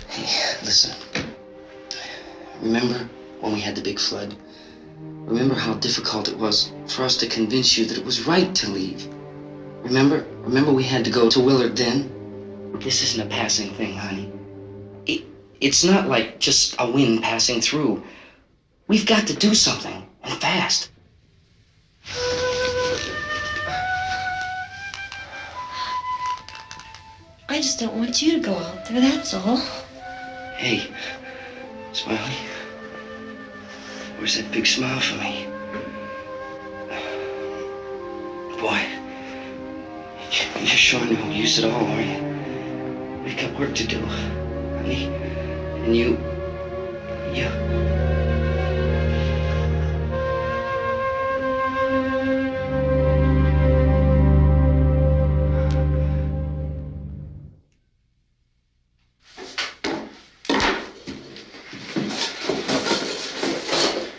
Hey, listen. Remember when we had the big flood? Remember how difficult it was for us to convince you that it was right to leave? Remember we had to go to Willard then? This isn't a passing thing, honey. It's not like just a wind passing through. We've got to do something, and fast. I just don't want you to go out there, that's all. Hey, Smiley. Where's that big smile for me? Boy, you're showing no use at all, are you? We've got work to do, honey. And you...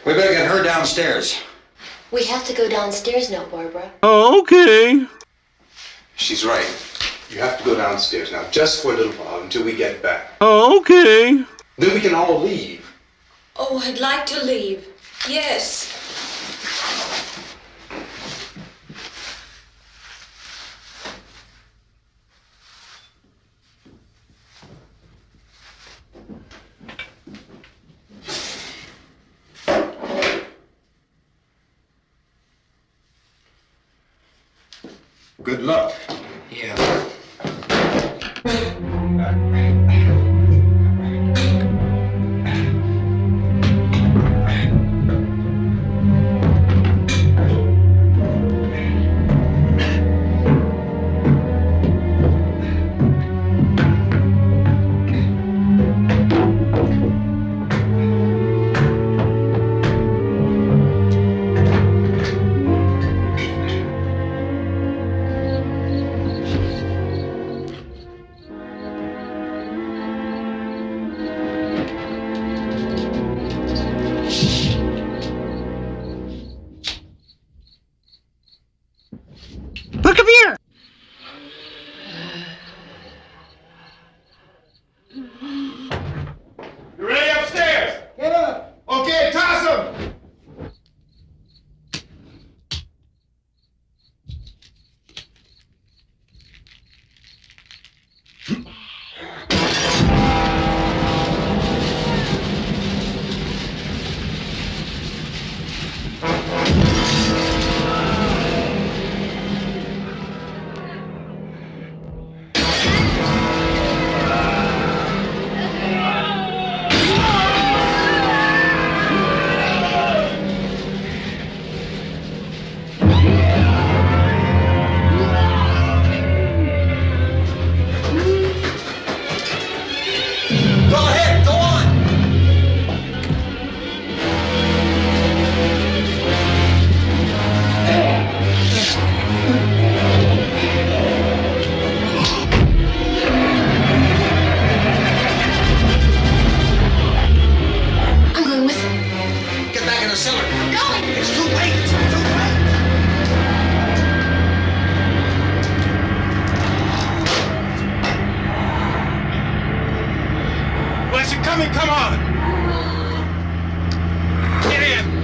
We better get her downstairs. We have to go downstairs now, Barbara. Oh, okay. She's right. You have to go downstairs now, just for a little while, until we get back. Oh, okay. Then we can all leave. Oh, I'd like to leave. Yes. Good luck. Yeah. coming, come on! Get in!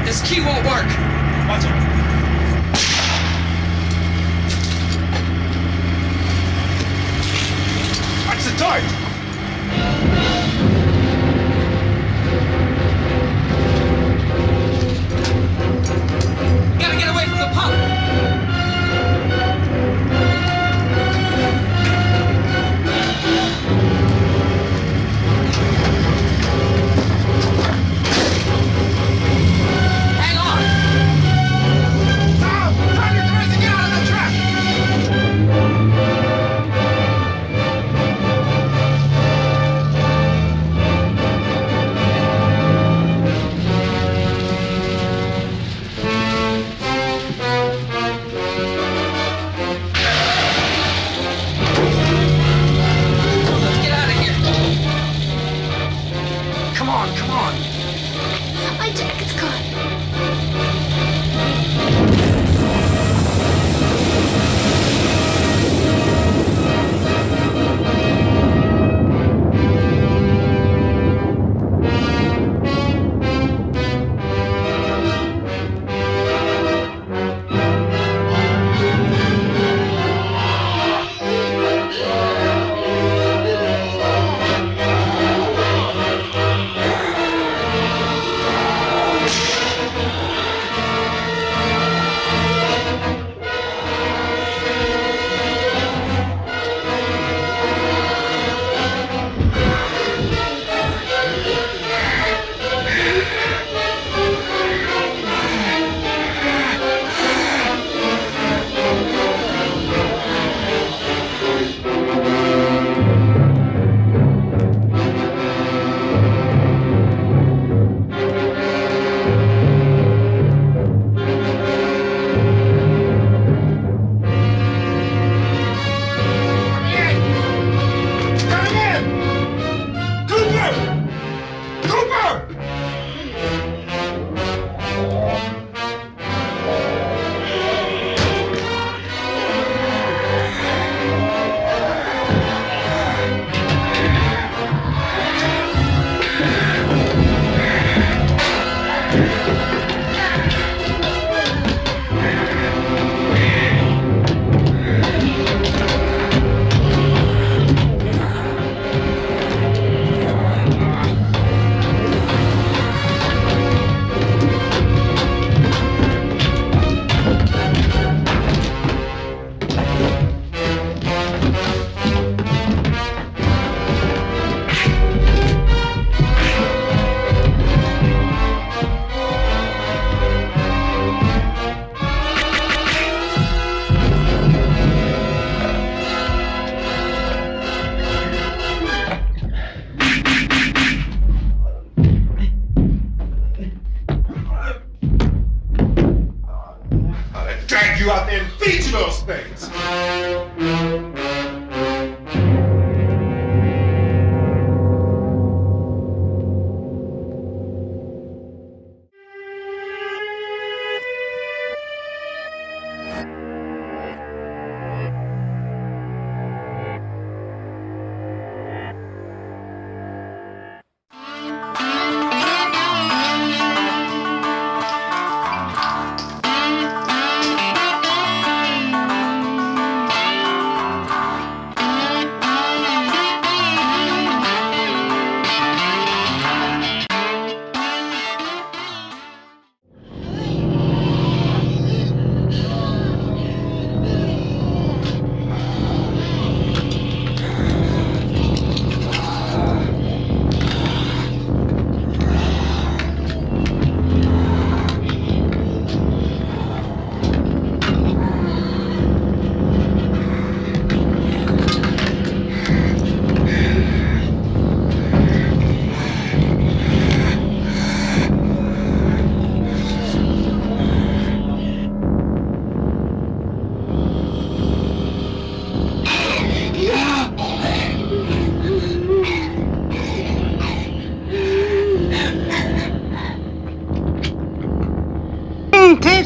This key won't work. Watch it. Watch the torch! Gotta get away from the pump. Hang on. Tom! Grab your cars and get out of the truck! Let's get out of here. Come on, come on. My jacket's caught. Coming in! Cooper! Cooper! I'll drag you out there and feed you those things!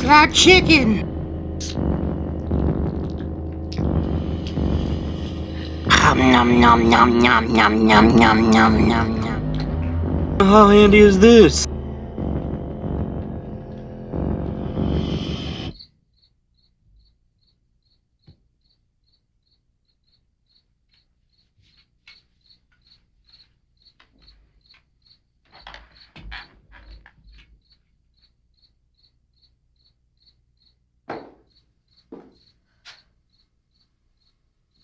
That chicken. Nom nom nom nom nom nom nom nom nom nom. How handy is this?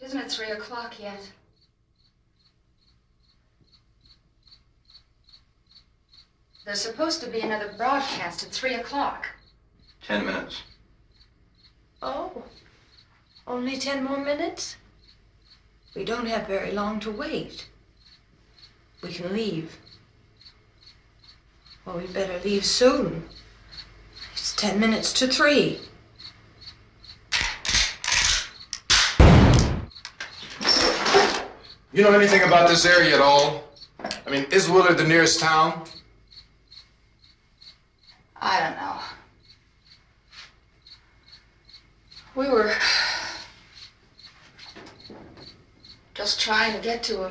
Isn't it 3 o'clock yet? There's supposed to be another broadcast at 3 o'clock. 10 minutes. Oh, only 10 more minutes? We don't have very long to wait. We can leave. Well, we better leave soon. It's 10 minutes to 3. You know anything about this area at all? I mean, is Willard the nearest town? I don't know. We were just trying to get to a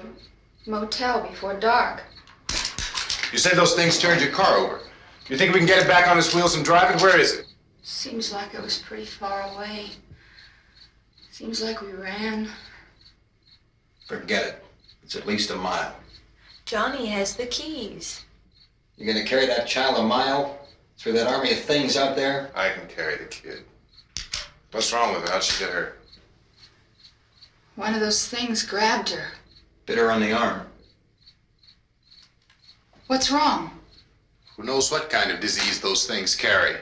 motel before dark. You said those things turned your car over. You think we can get it back on its wheels and drive it? Where is it? Seems like it was pretty far away. Seems like we ran. Forget it. It's at least a mile. Johnny has the keys. You're gonna carry that child a mile through that army of things out there? I can carry the kid. What's wrong with her? How'd she get hurt? One of those things grabbed her. Bit her on the arm. What's wrong? Who knows what kind of disease those things carry?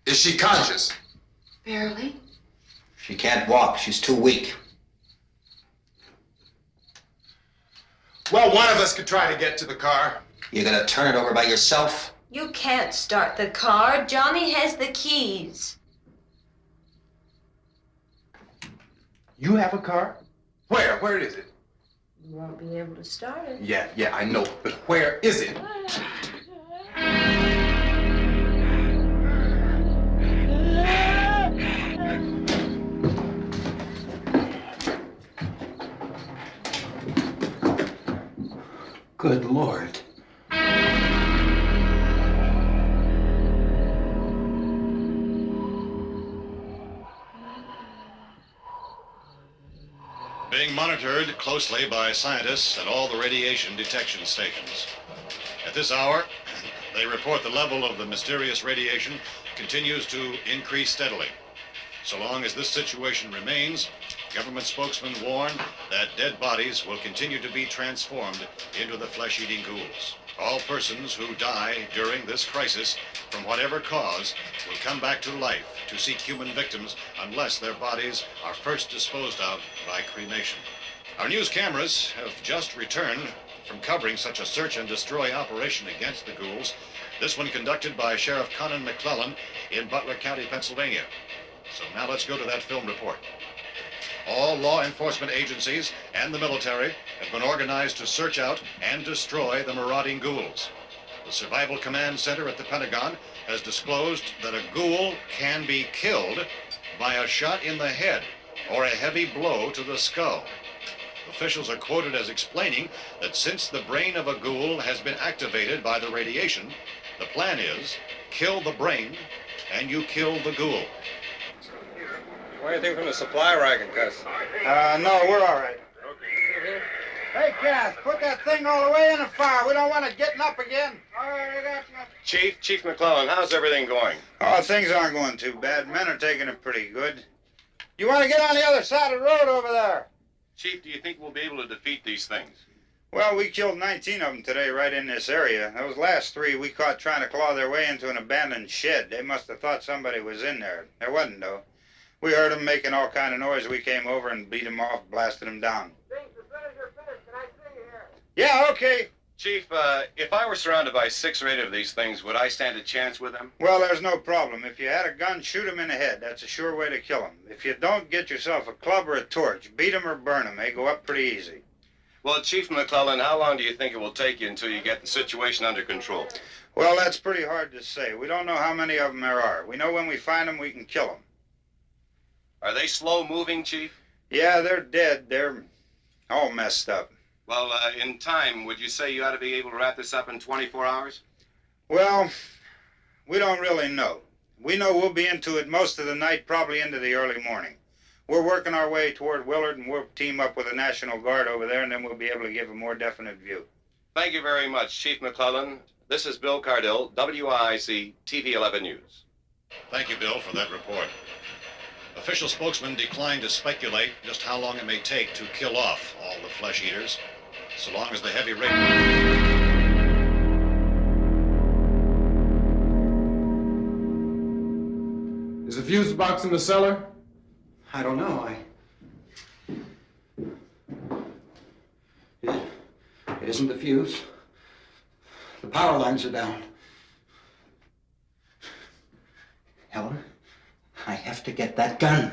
Is she conscious? Barely. She can't walk. She's too weak. Well, one of us could try to get to the car. You gonna turn it over by yourself? You can't start the car. Johnny has the keys. You have a car? Where? Where is it? You won't be able to start it. Yeah, I know. But where is it? Good Lord. Being monitored closely by scientists at all the radiation detection stations. At this hour, they report the level of the mysterious radiation continues to increase steadily. So long as this situation remains, government spokesmen warn that dead bodies will continue to be transformed into the flesh-eating ghouls. All persons who die during this crisis, from whatever cause, will come back to life to seek human victims unless their bodies are first disposed of by cremation. Our news cameras have just returned from covering such a search and destroy operation against the ghouls, this one conducted by Sheriff Conan McClellan in Butler County, Pennsylvania. So now let's go to that film report. All law enforcement agencies and the military have been organized to search out and destroy the marauding ghouls. The Survival Command Center at the Pentagon has disclosed that a ghoul can be killed by a shot in the head or a heavy blow to the skull. Officials are quoted as explaining that since the brain of a ghoul has been activated by the radiation, the plan is kill the brain and you kill the ghoul. Anything from the supply wagon, Gus? No, we're all right. Hey, Cass, put that thing all the way in the fire. We don't want it getting up again. All right, I got you. Chief McClellan, how's everything going? Oh, things aren't going too bad. Men are taking it pretty good. You want to get on the other side of the road over there? Chief, do you think we'll be able to defeat these things? Well, we killed 19 of them today right in this area. Those last 3 we caught trying to claw their way into an abandoned shed. They must have thought somebody was in there. There wasn't, though. We heard them making all kind of noise. We came over and beat them off, blasted them down. Yeah, okay. Chief, if I were surrounded by 6 or 8 of these things, would I stand a chance with them? Well, there's no problem. If you had a gun, shoot them in the head. That's a sure way to kill them. If you don't, get yourself a club or a torch. Beat them or burn them. They go up pretty easy. Well, Chief McClellan, how long do you think it will take you until you get the situation under control? Well, that's pretty hard to say. We don't know how many of them there are. We know when we find them, we can kill them. Are they slow-moving, Chief? Yeah, they're dead. They're all messed up. Well, in time, would you say you ought to be able to wrap this up in 24 hours? Well, we don't really know. We know we'll be into it most of the night, probably into the early morning. We're working our way toward Willard, and we'll team up with the National Guard over there, and then we'll be able to give a more definite view. Thank you very much, Chief McClellan. This is Bill Cardill, WIC TV 11 News. Thank you, Bill, for that report. Official spokesman declined to speculate just how long it may take to kill off all the flesh eaters, so long as the heavy rain... Is the fuse box in the cellar? I don't know. It isn't the fuse. The power lines are down. Helen, I have to get that gun.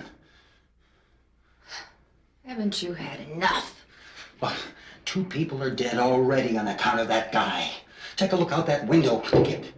Haven't you had enough? But 2 people are dead already on account of that guy. Take a look out that window, kid.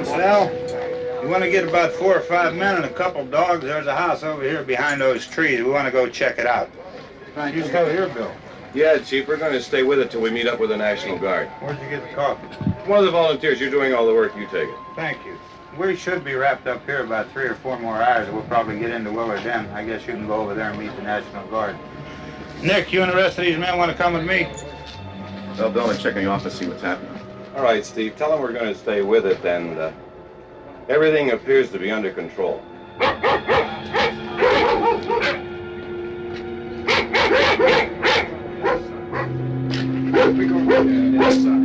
Sal. You want to get about 4 or 5 men and a couple dogs? There's a house over here behind those trees. We want to go check it out. You still here, Bill? Yeah, Chief, we're going to stay with it till we meet up with the National Guard. Where'd you get the coffee? One of the volunteers. You're doing all the work. You take it. Thank you. We should be wrapped up here about 3 or 4 more hours. We'll probably get into Willard then. I guess you can go over there and meet the National Guard. Nick, you and the rest of these men want to come with me? Well, Bill, and checking off to see what's happening. All right, Steve. Tell them we're going to stay with it, and everything appears to be under control. We go inside.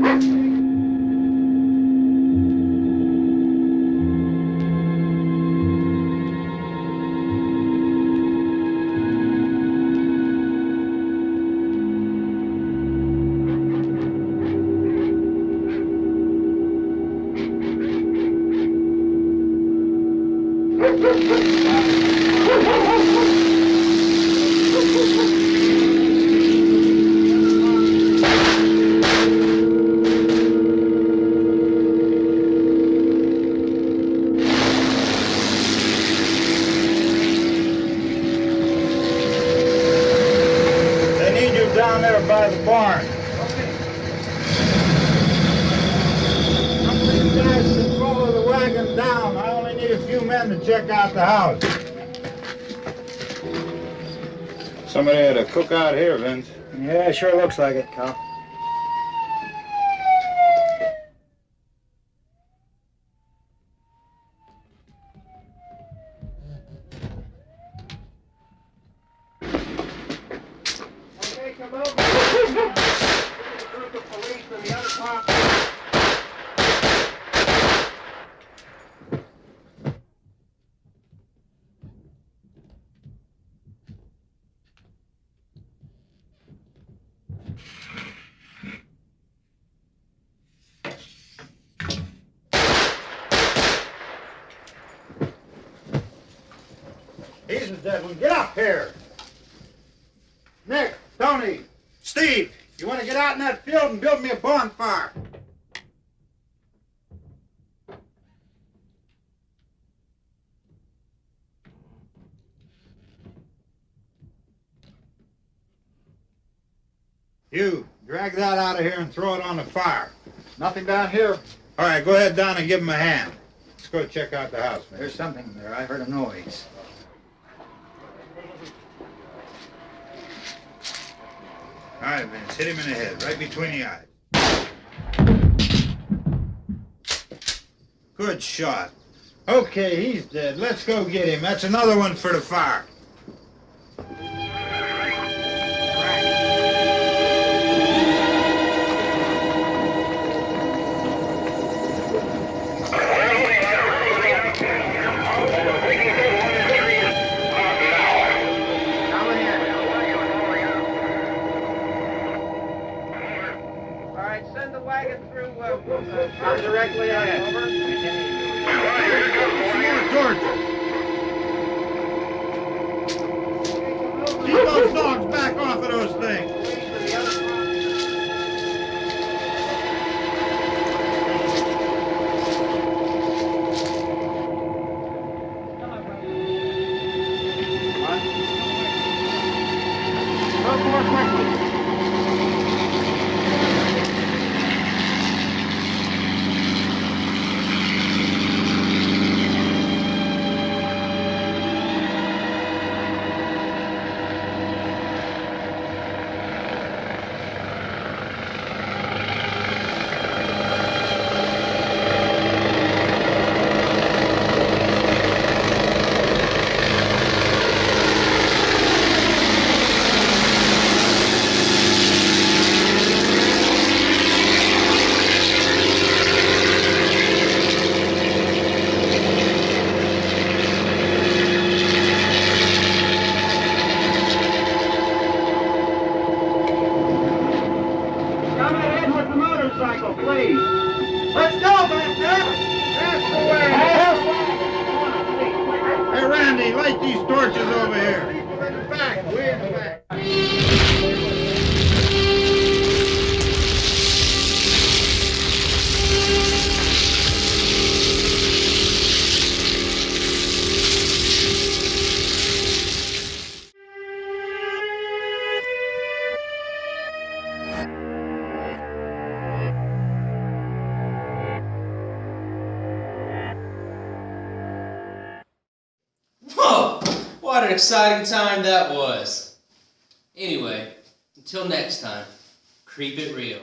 Down there by the barn. I'm you guys to follow the wagon down. I only need a few men to check out the house. Somebody had a cookout here, Vince. Yeah, sure looks like it, Cal. He's the dead one. Get up here. Nick, Tony, Steve, you want to get out in that field and build me a bonfire? You, drag that out of here and throw it on the fire. Nothing down here. All right, go ahead down and give him a hand. Let's go check out the house, man. There's something there. I heard a noise. All right, Vince, hit him in the head, right between the eyes. Good shot. Okay, he's dead. Let's go get him. That's another one for the fire. Come directly ahead. Over. Keep those dogs back off of those things. More quickly. Please. Let's go, back there. That's the way. Hey, Randy, light these torches over here. People in the back. Way in the back. an exciting time that was. Anyway, until next time, creep it real.